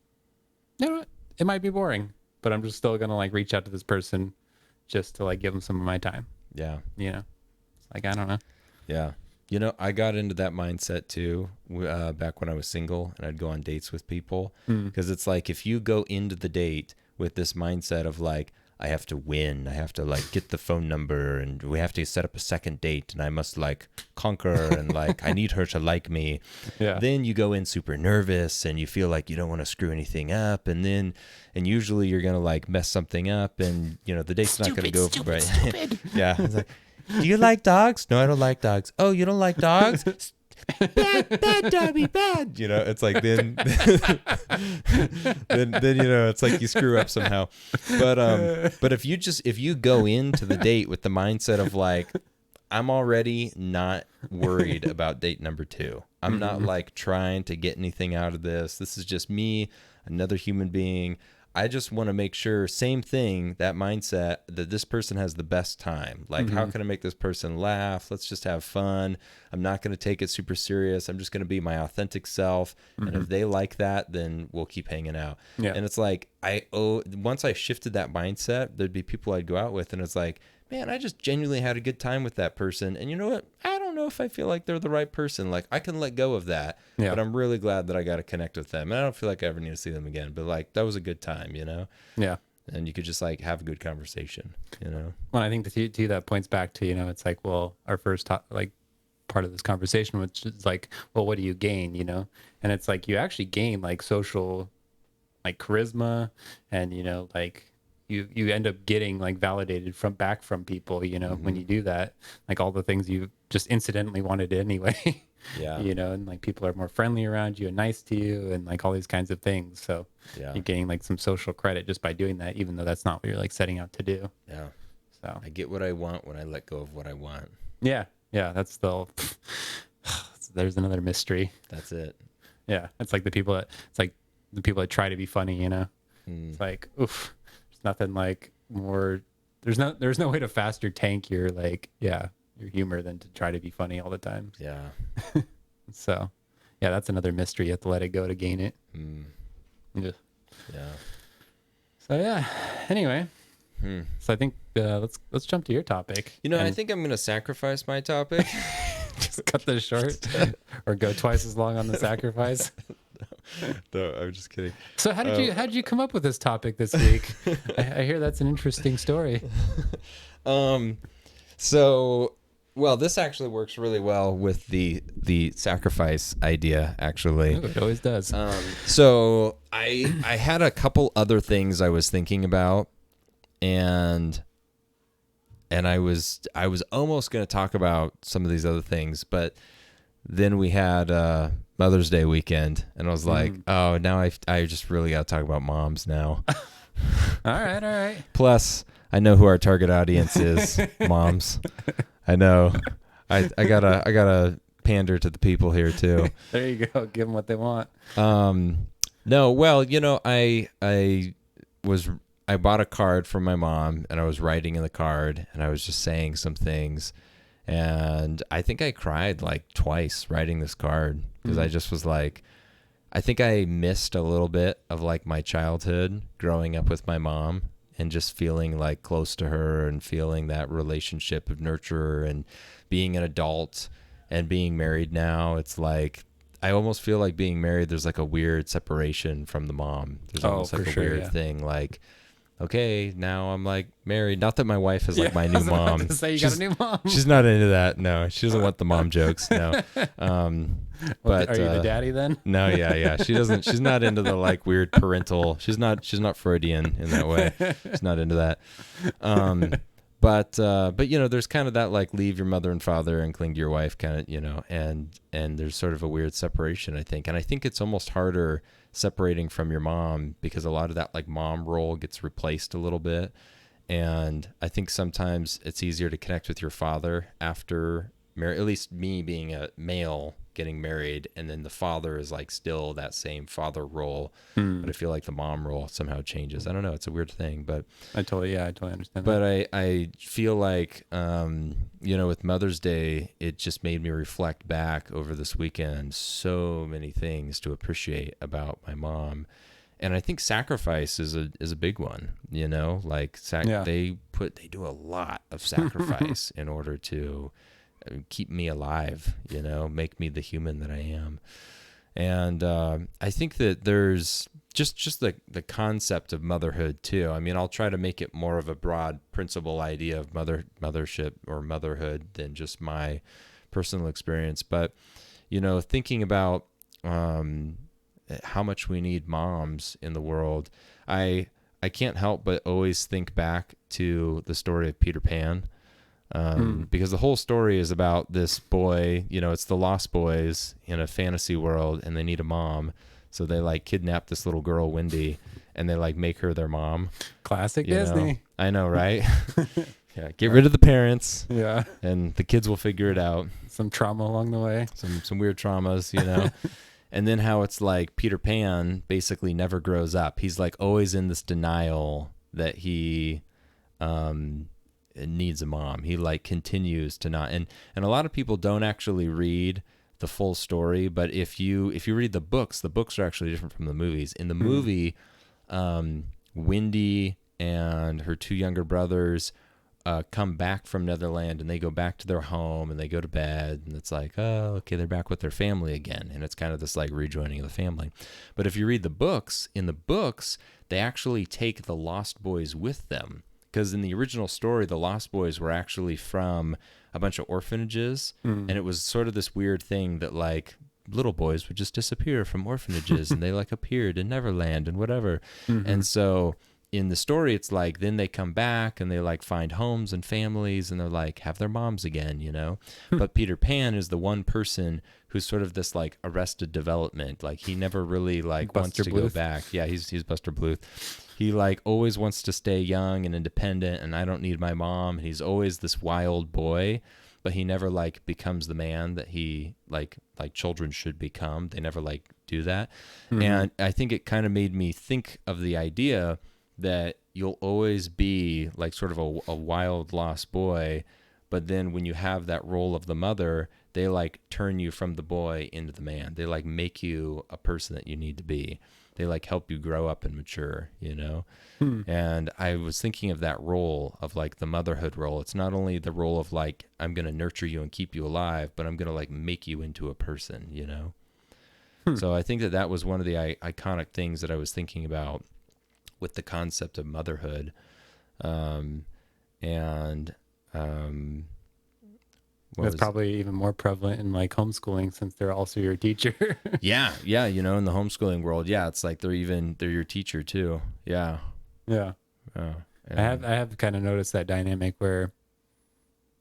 you know what, it might be boring, but I'm just still gonna like reach out to this person just to like give them some of my time. You know, it's like, I don't know. You know, I got into that mindset too back when I was single and I'd go on dates with people, because it's like if you go into the date with this mindset of like, I have to win, I have to like get the phone number, and we have to set up a second date, and I must like conquer, and like I need her to like me. Then you go in super nervous and you feel like you don't want to screw anything up, and usually you're gonna like mess something up, and you know the date's not gonna go right. It's like, do you like dogs? No, I don't like dogs. Oh, you don't like dogs? bad Dobby, bad. You know, it's like then you know, it's like you screw up somehow. But if you go into the date with the mindset of like, I'm already not worried about date number 2. I'm not like trying to get anything out of this. This is just me, another human being. I just want to make sure, same thing, that mindset, that this person has the best time. Like, how can I make this person laugh? Let's just have fun. I'm not going to take it super serious. I'm just going to be my authentic self. And if they like that, then we'll keep hanging out. And it's like, once I shifted that mindset, there'd be people I'd go out with, and it's like, man, I just genuinely had a good time with that person. And you know what? I don't know if I feel like they're the right person. Like, I can let go of that, but I'm really glad that I got to connect with them. And I don't feel like I ever need to see them again, but like, that was a good time, you know? And you could just like have a good conversation, you know? Well, I think to that points back to, you know, it's like, well, our first like part of this conversation, which is like, well, what do you gain, you know? And it's like, you actually gain like social, like charisma, and, you know, like, you end up getting like validated back from people, you know, when you do that, like all the things you just incidentally wanted anyway. You know, and like people are more friendly around you and nice to you and like all these kinds of things. So you're getting like some social credit just by doing that, even though that's not what you're like setting out to do. So I get what I want when I let go of what I want. That's there's another mystery. That's it. It's like the people that try to be funny, you know. It's like, oof, there's nothing like more, there's no way to faster tank your like your humor than to try to be funny all the time. So that's another mystery. You have to let it go to gain it. So anyway, so I think let's jump to your topic. You know, I think I'm gonna sacrifice my topic. Just cut this short, or go twice as long on the sacrifice. No, I'm just kidding. So how did you come up with this topic this week? I hear that's an interesting story. So, well, this actually works really well with the sacrifice idea, actually. Ooh, it always does. So I had a couple other things I was thinking about, and I was almost going to talk about some of these other things, but then we had Mother's Day weekend, and I was like, oh, now I just really got to talk about moms now. All right. Plus, I know who our target audience is, moms. I know. I gotta pander to the people here too. There you go. Give them what they want. No, well, you know, I bought a card from my mom, and I was writing in the card, and I was just saying some things, and I think I cried like twice writing this card, because I just was like, I think I missed a little bit of like my childhood growing up with my mom, and just feeling like close to her, and feeling that relationship of nurture, and being an adult and being married now. It's like, I almost feel like being married, there's like a weird separation from the mom. There's almost like a weird thing. Like okay, now I'm like married. Not that my wife is like Yeah, my I new was about mom. to say you got a new mom. She's not into that. No, she doesn't want the mom jokes. No. Well, But are you the daddy then? no, yeah, yeah. She doesn't. She's not into the like weird parental. She's not. She's not Freudian in that way. She's not into that. Um, but you know, there's kind of that like leave your mother and father and cling to your wife kind of, you know, and there's sort of a weird separation, I think, and I think it's almost harder separating from your mom because a lot of that like mom role gets replaced a little bit, and I think sometimes it's easier to connect with your father after marriage. At least me being a male getting married, and then the father is like still that same father role, but I feel like the mom role somehow changes. I don't know. It's a weird thing, but I totally understand that. but I feel like, you know, with Mother's Day, it just made me reflect back over this weekend, so many things to appreciate about my mom. And I think sacrifice is a big one, you know, like Yeah. they do a lot of sacrifice in order to keep me alive, you know, make me the human that I am. And I think that there's just the concept of motherhood too. I mean, I'll try to make it more of a broad principle idea of mothership or motherhood than just my personal experience. But you know, thinking about how much we need moms in the world, I can't help but always think back to the story of Peter Pan. Because the whole story is about this boy, you know, it's the Lost Boys in a fantasy world and they need a mom. So they like kidnap this little girl, Wendy, and they like make her their mom. Classic You know? Disney. I know, right? Yeah. Get rid of the parents Yeah. and the kids will figure it out. Some trauma along the way. Some weird traumas, you know? And then how it's like Peter Pan basically never grows up. He's like always in this denial that he, needs a mom. He like continues to not, and a lot of people don't actually read the full story, but if you read the books are actually different from the movies. In the movie, Wendy and her two younger brothers come back from Netherland and they go back to their home and they go to bed and it's like, oh, okay, they're back with their family again, and it's kind of this like rejoining of the family. But if you read the books, in the books they actually take the Lost Boys with them. Because in the original story, the Lost Boys were actually from a bunch of orphanages, and it was sort of this weird thing that like little boys would just disappear from orphanages, and they like appeared in Neverland and whatever. And so in the story, it's like then they come back and they like find homes and families, and they're like have their moms again, you know. But Peter Pan is the one person who's sort of this like arrested development. Like he never really like wants to go back. Yeah, he's Buster Bluth. He like always wants to stay young and independent, and I don't need my mom. He's always this wild boy, but he never like becomes the man that he like children should become. They never like do that. And I think it kind of made me think of the idea that you'll always be like sort of a wild lost boy, but then when you have that role of the mother, they like turn you from the boy into the man. They like make you a person that you need to be. They like help you grow up and mature, you know? And I was thinking of that role of like the motherhood role. It's not only the role of like, I'm going to nurture you and keep you alive, but I'm going to like make you into a person, you know? So I think that was one of the iconic things that I was thinking about with the concept of motherhood. That's probably even more prevalent in like homeschooling since they're also your teacher. Yeah, you know, in the homeschooling world, yeah, it's like they're your teacher too. Yeah. Yeah. I have kind of noticed that dynamic where,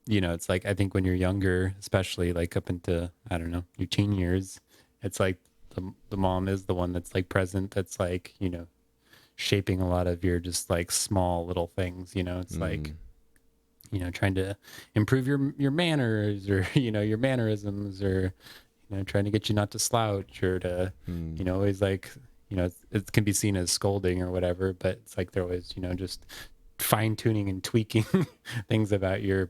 you know, it's like I think when you're younger, especially like up into, I don't know, your teen years, it's like the mom is the one that's like present, that's like, you know, shaping a lot of your just like small little things, you know. It's like, you know, trying to improve your manners or, you know, your mannerisms, or, you know, trying to get you not to slouch or to, you know, always like, you know, it can be seen as scolding or whatever, but it's like they're always, you know, just fine tuning and tweaking things about your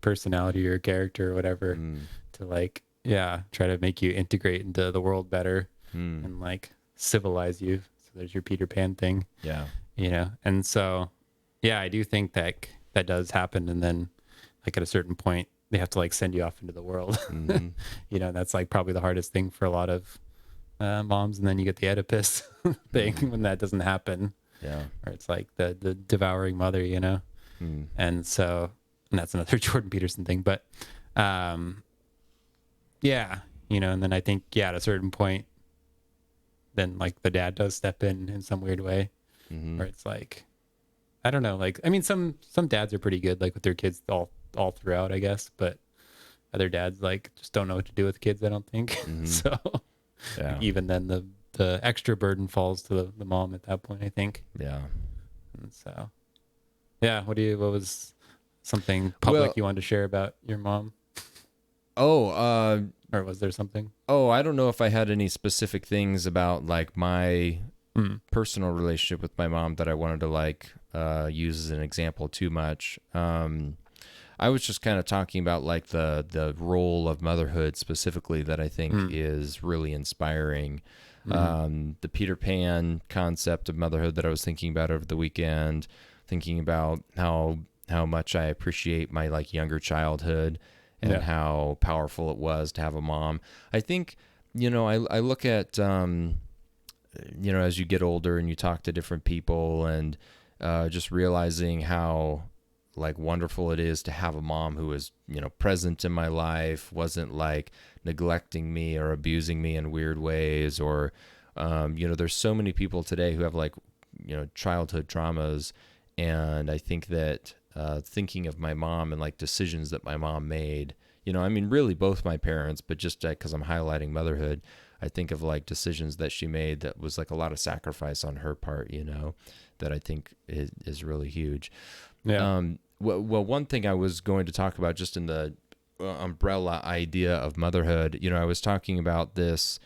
personality or character or whatever to like, yeah, try to make you integrate into the world better and like civilize you. So there's your Peter Pan thing. Yeah. You know, and so, yeah, I do think that does happen. And then like at a certain point, they have to like send you off into the world. You know, that's like probably the hardest thing for a lot of moms. And then you get the Oedipus thing when that doesn't happen. Yeah. Or it's like the devouring mother, you know? Mm. And so, and that's another Jordan Peterson thing, but, yeah, you know, and then I think, yeah, at a certain point, then like the dad does step in some weird way, where it's like, I don't know, like, I mean, some dads are pretty good, like with their kids all throughout, I guess, but other dads like just don't know what to do with kids, I don't think. So Yeah. even then the extra burden falls to the mom at that point, I think. Yeah. And so, yeah, what was something public Well- you wanted to share about your mom? Oh, Or was there something? I don't know if I had any specific things about like my personal relationship with my mom that I wanted to like use as an example too much. I was just kind of talking about like the role of motherhood specifically that I think is really inspiring. The Peter Pan concept of motherhood that I was thinking about over the weekend, thinking about how much I appreciate my like younger childhood and how powerful it was to have a mom. I think, you know, I look at, you know, as you get older and you talk to different people and just realizing how like wonderful it is to have a mom who is, you know, present in my life, wasn't like neglecting me or abusing me in weird ways, or, you know, there's so many people today who have like, you know, childhood traumas. And I think that thinking of my mom and like decisions that my mom made, you know, I mean, really both my parents, but just because I'm highlighting motherhood, I think of like decisions that she made that was like a lot of sacrifice on her part, you know, that I think is really huge. Yeah. Well, one thing I was going to talk about just in the umbrella idea of motherhood, you know, I was talking about this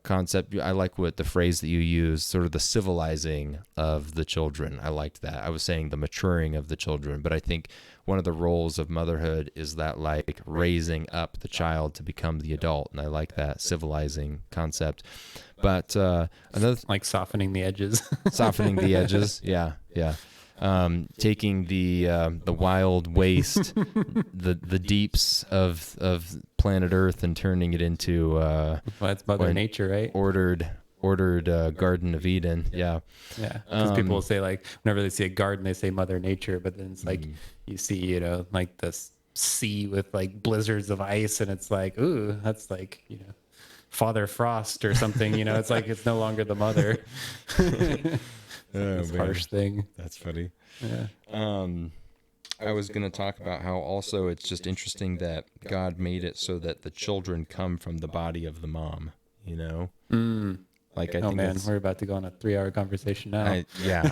concept. I like what the phrase that you use, sort of the civilizing of the children. I liked that. I was saying the maturing of the children, but I think one of the roles of motherhood is that like raising up the child to become the adult. And I like that civilizing concept. But another Like softening the edges. softening the edges. Yeah. Yeah. Taking the wild waste, the deeps of planet Earth and turning it into Well, that's Mother Nature, right? ordered Garden of Eden. Yeah. Yeah, because people will say like whenever they see a garden, they say Mother Nature, but then it's like you see, you know, like this sea with like blizzards of ice, and it's like, ooh, that's like, you know, Father Frost or something. You know, it's like it's no longer the mother. This harsh thing. That's funny. Yeah. I was going to talk about how also it's just interesting that God made it so that the children come from the body of the mom, you know? Like, I Oh think man, that's, we're about to go on a 3-hour conversation now. I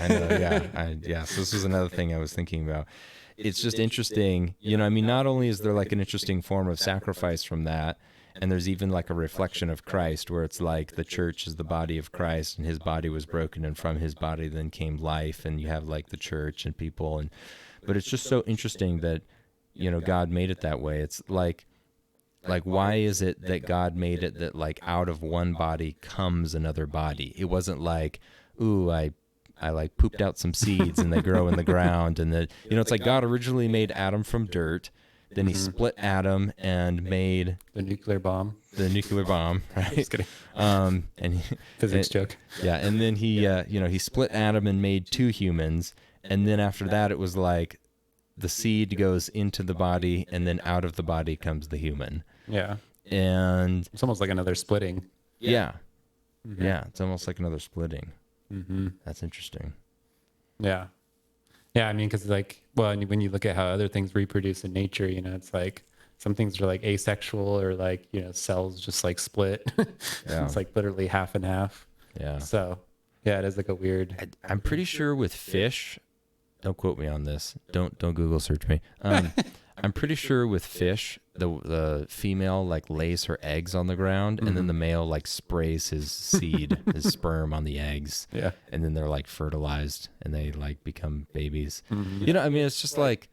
know. Yeah. So this was another thing I was thinking about. It's just interesting, you know, I mean, not only is there like an interesting form of sacrifice from that, and there's even like a reflection of Christ where it's like the church is the body of Christ and his body was broken and from his body then came life, and you have like the church and people, and but it's just so interesting that, you know, God made it that way. It's like why is it that God made it that like out of one body comes another body? It wasn't like, ooh, I like pooped out some seeds and they grow in the ground, and that, you know, it's like God originally made Adam from dirt. Then he split Adam and made The nuclear bomb. the nuclear bomb, right? Just kidding. And Physics joke. yeah, and then he, you know, he split Adam and made 2 humans, and then after that, it was like the seed goes into the body, and then out of the body comes the human, Yeah. and It's almost like another splitting. yeah, it's almost like another splitting. Mm-hmm. That's interesting. Yeah. Yeah, I mean, because like, well, and when you look at how other things reproduce in nature, you know, it's like some things are like asexual, or like, you know, cells just like split. Yeah. It's like literally half and half. Yeah. So, yeah, it is like a weird. I'm pretty sure with fish, don't quote me on this. Don't Google search me. I'm pretty sure with fish, the female like lays her eggs on the ground, and then the male like sprays his seed, his sperm on the eggs. Yeah. And then they're like fertilized and they like become babies. You know, I mean, it's just like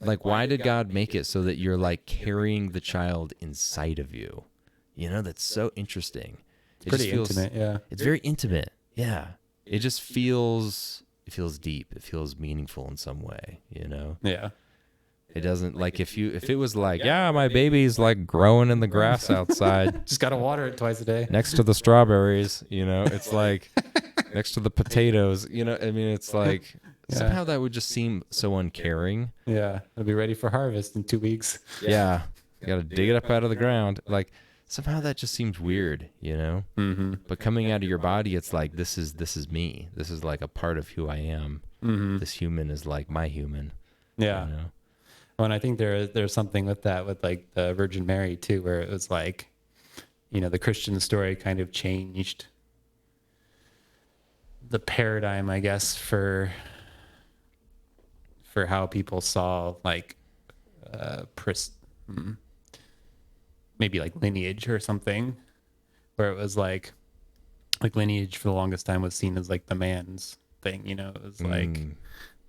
why did God make it so that you're like carrying the child inside of you? You know, that's so interesting. It Pretty just feels, intimate. Yeah. It's very intimate. Yeah. It just feels deep. It feels meaningful in some way, you know? Yeah. It doesn't like if it was like, yeah, my baby's like growing in the grass outside Just got to water it twice a day. next to the strawberries, you know, it's like, next to the potatoes. You know, I mean, it's like Yeah. somehow that would just seem so uncaring. Yeah, it'll be ready for harvest in 2 weeks. Yeah, you got to dig it up out of the ground. Like somehow that just seems weird, you know. Mm-hmm. But coming out of your body, it's like this is me. This is like a part of who I am. Mm-hmm. This human is like my human. Yeah. You know? Well, and I think there's something with that with like the Virgin Mary too, where it was like, you know, the Christian story kind of changed the paradigm, I guess, for how people saw like maybe like lineage or something, where it was like lineage for the longest time was seen as like the man's thing, you know. It was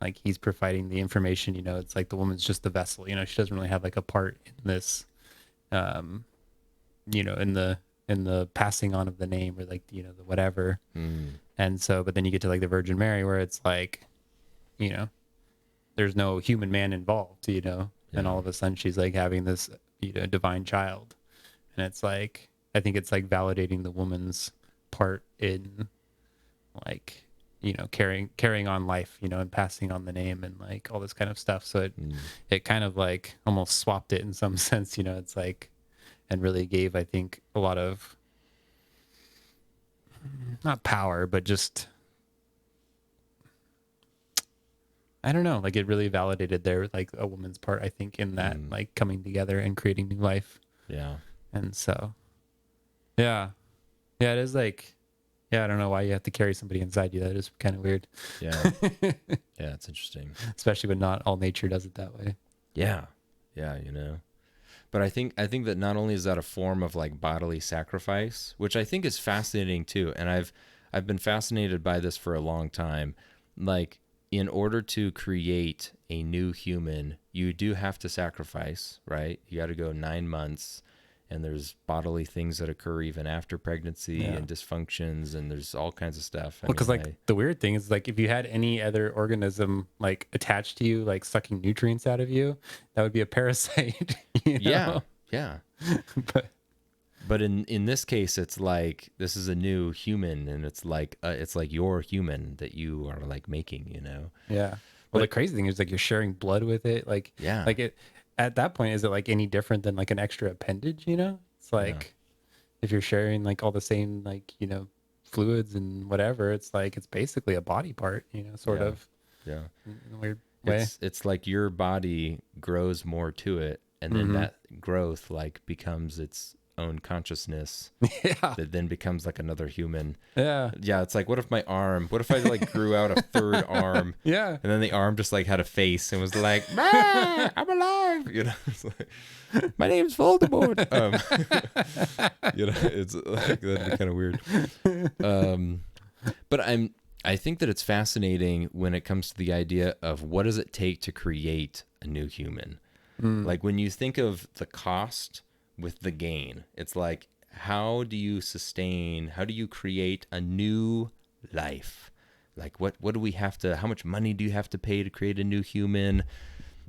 like he's providing the information, you know. It's like the woman's just the vessel, you know. She doesn't really have like a part in this, you know, in the passing on of the name or like, you know, the whatever. And so, but then you get to like the Virgin Mary, where it's like, you know, there's no human man involved, you know. And all of a sudden she's like having this, you know, divine child. And it's like, I think it's like validating the woman's part in like, you know, carrying on life, you know, and passing on the name and like all this kind of stuff. So it kind of like almost swapped it in some sense, you know. It's like, and really gave, I think, a lot of not power, but just, I don't know, like it really validated their like a woman's part, I think, in that like coming together and creating new life. Yeah. And so, yeah, it is like, yeah, I don't know why you have to carry somebody inside you. That is kind of weird. Yeah. Yeah, it's interesting. Especially when not all nature does it that way. Yeah. Yeah, you know. But I think that not only is that a form of like bodily sacrifice, which I think is fascinating too, and I've been fascinated by this for a long time. Like, in order to create a new human, you do have to sacrifice, right? You got to go 9 months, and there's bodily things that occur even after pregnancy and dysfunctions, and there's all kinds of stuff. Well, because like the weird thing is like if you had any other organism like attached to you, like sucking nutrients out of you, that would be a parasite. You know? Yeah. But in this case, it's like this is a new human, and it's like your human that you are like making, you know. Yeah. Well, the crazy thing is like you're sharing blood with it. Like, yeah. Like it at that point, is it like any different than like an extra appendage? You know, it's like if you're sharing like all the same like, you know, fluids and whatever, it's like it's basically a body part. You know, sort of. Yeah. In a weird way. It's like your body grows more to it, and then that growth like becomes its own consciousness that then becomes like another human. It's like, what if I like grew out a third arm, and then the arm just like had a face and was like, I'm alive, you know. It's like, my name's Voldemort. You know, it's like that'd be kind of weird. But I think that it's fascinating when it comes to the idea of what does it take to create a new human. Like when you think of the cost with the gain, it's like, how do you create a new life? Like what do we have to, how much money do you have to pay to create a new human?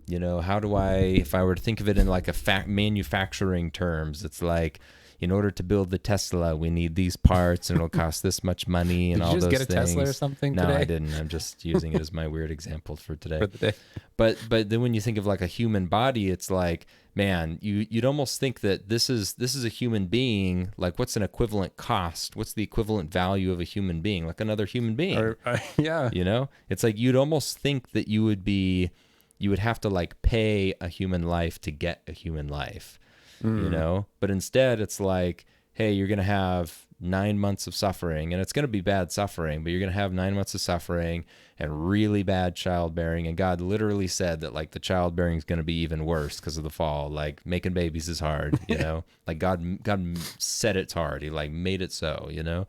You know, if I were to think of it in like a manufacturing terms, it's like, in order to build the Tesla, we need these parts, and it'll cost this much money, and all those things. Did you just get a Tesla or something today? No, I didn't. I'm just using it as my weird example for today. For the day. But then when you think of like a human body, it's like, man, you'd almost think that this is a human being. Like, what's an equivalent cost? What's the equivalent value of a human being? Like another human being. Yeah. You know, it's like you'd almost think that you would have to like pay a human life to get a human life. You know, but instead it's like, hey, you're going to have 9 months of suffering, and it's going to be bad suffering, but you're going to have 9 months of suffering and really bad childbearing. And God literally said that like the childbearing is going to be even worse because of the fall. Like making babies is hard, you know, like God said it's hard. He like made it so, you know,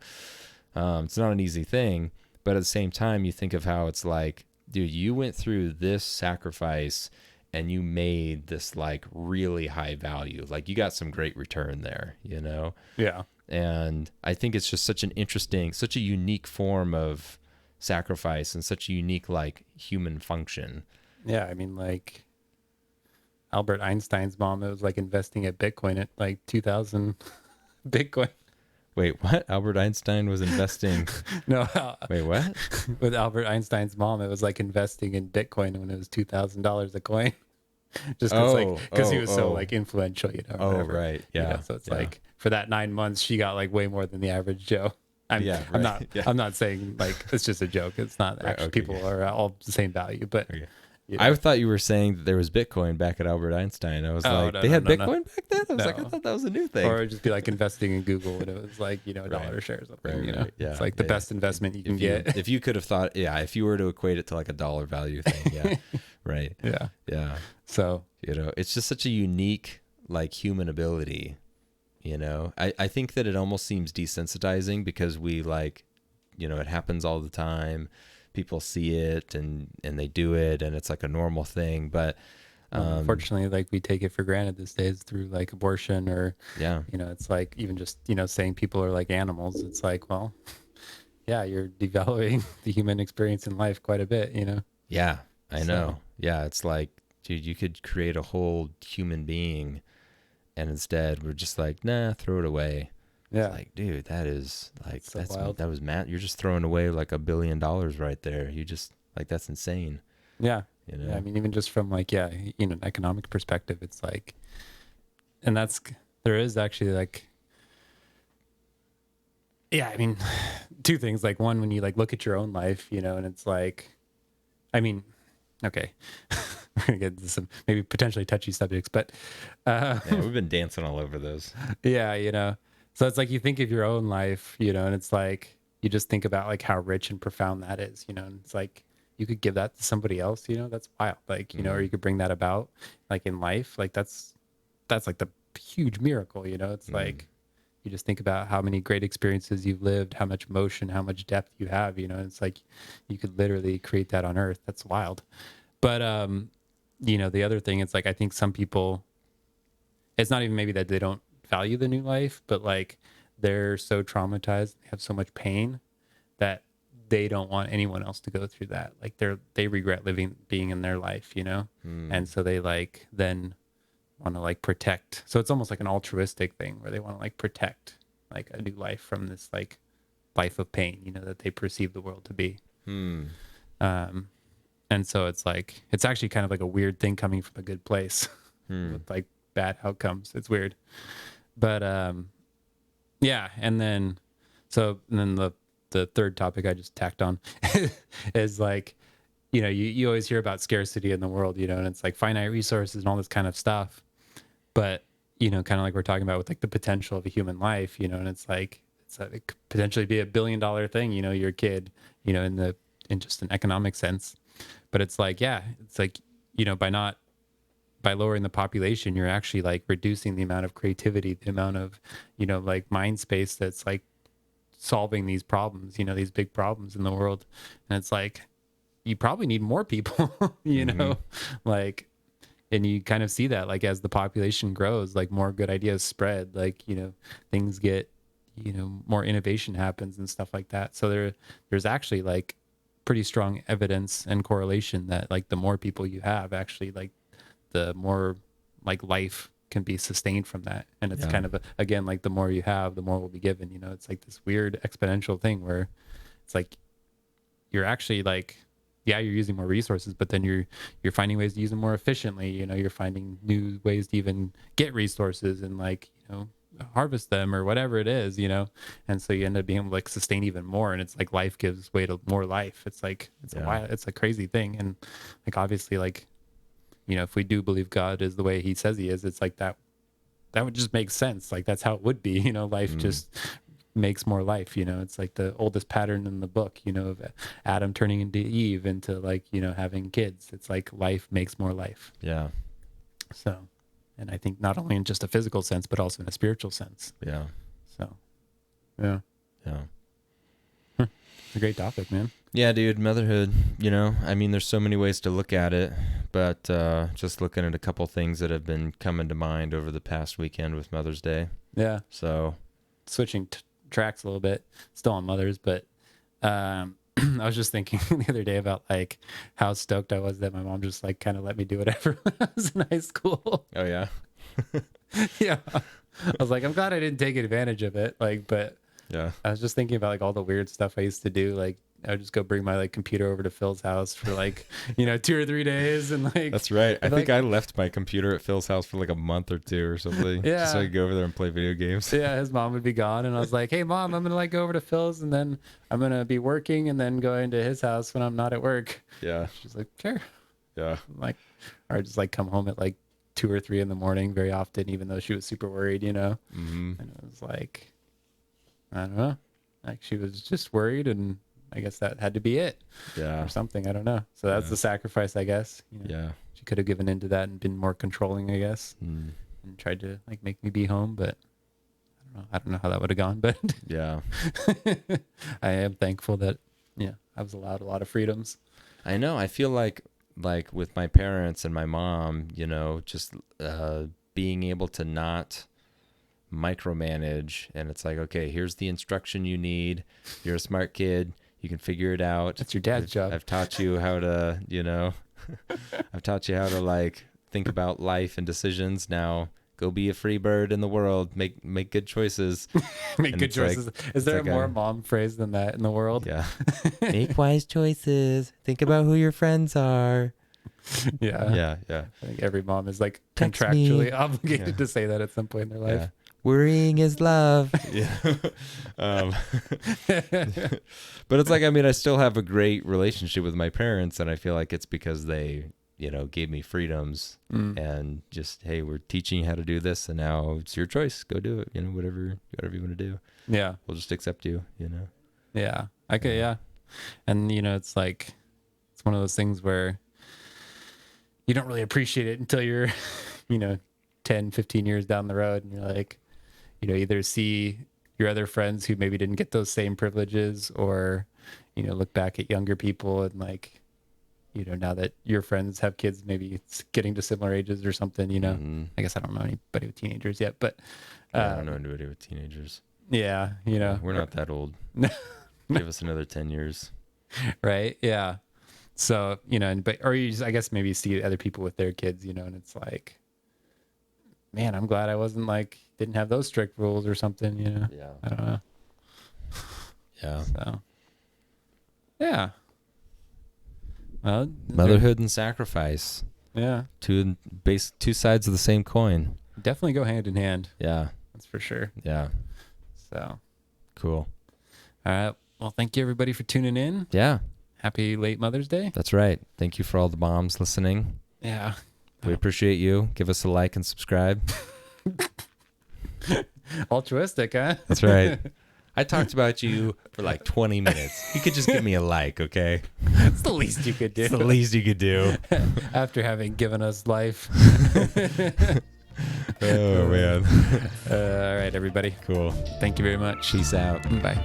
it's not an easy thing, but at the same time, you think of how it's like, dude, you went through this sacrifice and you made this like really high value. Like you got some great return there, you know? Yeah. And I think it's just such a unique form of sacrifice and such a unique like human function. Yeah. I mean, like Albert Einstein's mom, it was like investing at Bitcoin at like 2000 Bitcoin. Wait, what? Albert Einstein was investing. No, Wait, what? with Albert Einstein's mom, it was like investing in Bitcoin when it was $2,000 a coin. Just because he was so like influential, you know. Or Oh, whatever, right. you know? Yeah. So it's yeah. like for that 9 months, she got like way more than the average Joe. I'm right. not. Yeah. I'm not saying like it's just a joke. It's not Right, actually okay, people yeah. are all the same value, but Okay. you I know. thought you were saying that there was Bitcoin back at Albert Einstein. I was Oh, like, no, they no, had no, no. Bitcoin back then? I was like, I No. thought that was a new thing. Or it'd just be like investing in Google when it was like, you know, a dollar Right. a share or something, Right, you know. right. Yeah, It's like the yeah, best yeah. investment you can if get. if you could have thought, yeah, if you were to equate it to like a dollar value thing, yeah, right, Yeah. yeah, So, you know, it's just such a unique like human ability. You know, I think that it almost seems desensitizing because we like, you know, it happens all the time. People see it and they do it, and it's like a normal thing. But unfortunately, like we take it for granted these days through like abortion or, yeah, you know, it's like even just, you know, saying people are like animals. It's like, well, yeah, you're devaluing the human experience in life quite a bit, you know. yeah, I So- know. Yeah, it's like, dude, you could create a whole human being, and instead we're just like, nah, throw it away. Yeah. It's like, dude, that is like So wild. that was Matt. You're just throwing away like $1 billion right there. You just like that's insane. Yeah. You know? Yeah. I mean, even just from like, yeah, you know, an economic perspective, it's like, and there is actually like, yeah, I mean, two things. Like one, when you like look at your own life, you know, and it's like, I mean, okay, we're gonna get into some maybe potentially touchy subjects, but Yeah, we've been dancing all over those. yeah, you know, so it's like you think of your own life, you know, and it's like you just think about like how rich and profound that is, you know, and it's like you could give that to somebody else, you know, that's wild, like you know, or you could bring that about, like in life, like that's like the huge miracle, you know, it's like you just think about how many great experiences you've lived, how much motion, how much depth you have, you know, it's like you could literally create that on earth. That's wild. But you know, the other thing, it's like I think some people, it's not even maybe that they don't value the new life, but like they're so traumatized, they have so much pain that they don't want anyone else to go through that. Like they regret being in their life, you know? And so they like then want to like protect. So it's almost like an altruistic thing where they want to like protect like a new life from this like life of pain, you know, that they perceive the world to be. And so it's like, it's actually kind of like a weird thing coming from a good place with like bad outcomes. It's weird. But yeah. And then the third topic I just tacked on is like, you know, you always hear about scarcity in the world, you know, and it's like finite resources and all this kind of stuff. But, you know, kind of like we're talking about with like the potential of a human life, you know, and it's like, it could potentially be $1 billion thing, you know, you're a kid, you know, in just an economic sense. But it's like, yeah, it's like, you know, by lowering the population, you're actually like reducing the amount of creativity, the amount of, you know, like mind space that's like solving these problems, you know, these big problems in the world. And it's like, you probably need more people, you know, like, and you kind of see that like as the population grows, like more good ideas spread, like, you know, things get, you know, more innovation happens and stuff like that. So there's actually like pretty strong evidence and correlation that like the more people you have, actually like the more like life can be sustained from that. And it's kind of again like the more you have, the more will be given, you know. It's like this weird exponential thing where it's like you're actually like, yeah, you're using more resources, but then you're finding ways to use them more efficiently, you know. You're finding new ways to even get resources and like, you know, harvest them or whatever it is, you know. And so you end up being able to like sustain even more, and it's like life gives way to more life. It's like it's a crazy thing. And like obviously like, you know, if we do believe God is the way he says he is, it's like that would just make sense. Like that's how it would be, you know. Life just makes more life, you know. It's like the oldest pattern in the book, you know, of Adam turning into Eve into like, you know, having kids. It's like life makes more life. Yeah. So, and I think not only in just a physical sense, but also in a spiritual sense. Yeah. So, yeah, Yeah. it's a great topic, man. Yeah, dude, motherhood, you know, I mean, there's so many ways to look at it, but just looking at a couple things that have been coming to mind over the past weekend with Mother's Day. Yeah. So, Switching tracks a little bit, still on mothers, but I was just thinking the other day about like how stoked I was that my mom just like kind of let me do whatever when I was in high school. oh yeah. Yeah. I was like, I'm glad I didn't take advantage of it. Like, but Yeah. I was just thinking about like all the weird stuff I used to do. Like I would just go bring my like computer over to Phil's house for like 2 or 3 days, and like That's right. I think like, I left my computer at Phil's house for like a month or two or something. Just so I Yeah. could go over there and play video games. yeah, his mom would be gone, and I was like, "Hey, mom, I'm gonna like go over to Phil's, and then I'm gonna be working, and then going to his house when I'm not at work." Yeah. She's like, "Sure." Yeah. I'm like, or just like come home at like 2 or 3 in the morning very often, even though she was super worried, Mm-hmm. And it was like, I don't know, like she was just worried, and I guess that had to be it Yeah. or something. I don't know. So that's Yeah. the sacrifice, I guess. Yeah. She could have given into that and been more controlling, I guess, Mm. and tried to like make me be home, but I don't know how that would have gone, but Yeah. I am thankful that I was allowed a lot of freedoms. I know. I feel like with my parents and my mom, just being able to not micromanage, and it's like, okay, here's the instruction you need. You're a smart kid. You can figure it out. That's your dad's job. I've taught you how to, I've taught you how to like think about life and decisions. Now go be a free bird in the world. Make good choices. Make And good it's like- choices. Is there like a more a- mom phrase than that in the world? Yeah. Make wise choices. Think about who your friends are. Yeah. Yeah. Yeah. I think every mom is like Text contractually me. obligated Yeah. to say that at some point in their life. Yeah. Worrying is love. Yeah. But it's like, I still have a great relationship with my parents, and I feel like it's because they, gave me freedoms and just, hey, we're teaching you how to do this, and now it's your choice. Go do it. Whatever you want to do. Yeah. We'll just accept you. Yeah. Okay. Yeah. And it's like, it's one of those things where you don't really appreciate it until you're, 10, 15 years down the road, and you're like, either see your other friends who maybe didn't get those same privileges, or, look back at younger people and like, now that your friends have kids, maybe it's getting to similar ages or something, Mhm. I guess I don't know anybody with teenagers yet, but Yeah, I don't know anybody with teenagers. yeah, We're not that old. No. Give us another 10 years. right. Yeah. So, or you just, I guess maybe see other people with their kids, and it's like, man, I'm glad I wasn't like, didn't have those strict rules or something, Yeah. I don't know. Yeah. So, yeah. Well, Motherhood and sacrifice. yeah, Two sides of the same coin. definitely go hand in hand. Yeah. That's for sure. Yeah. So, Cool. all right. Well, thank you everybody for tuning in. Yeah. Happy late Mother's Day. That's right. Thank you for all the moms listening. Yeah. We appreciate you. Give us a like and subscribe. Altruistic, huh? That's right. I talked about you for like 20 minutes. You could just give me a like, okay? That's the least you could do. It's the least you could do. After having given us life. Oh, man. All right, everybody. Cool. Thank you very much. Peace out. Bye.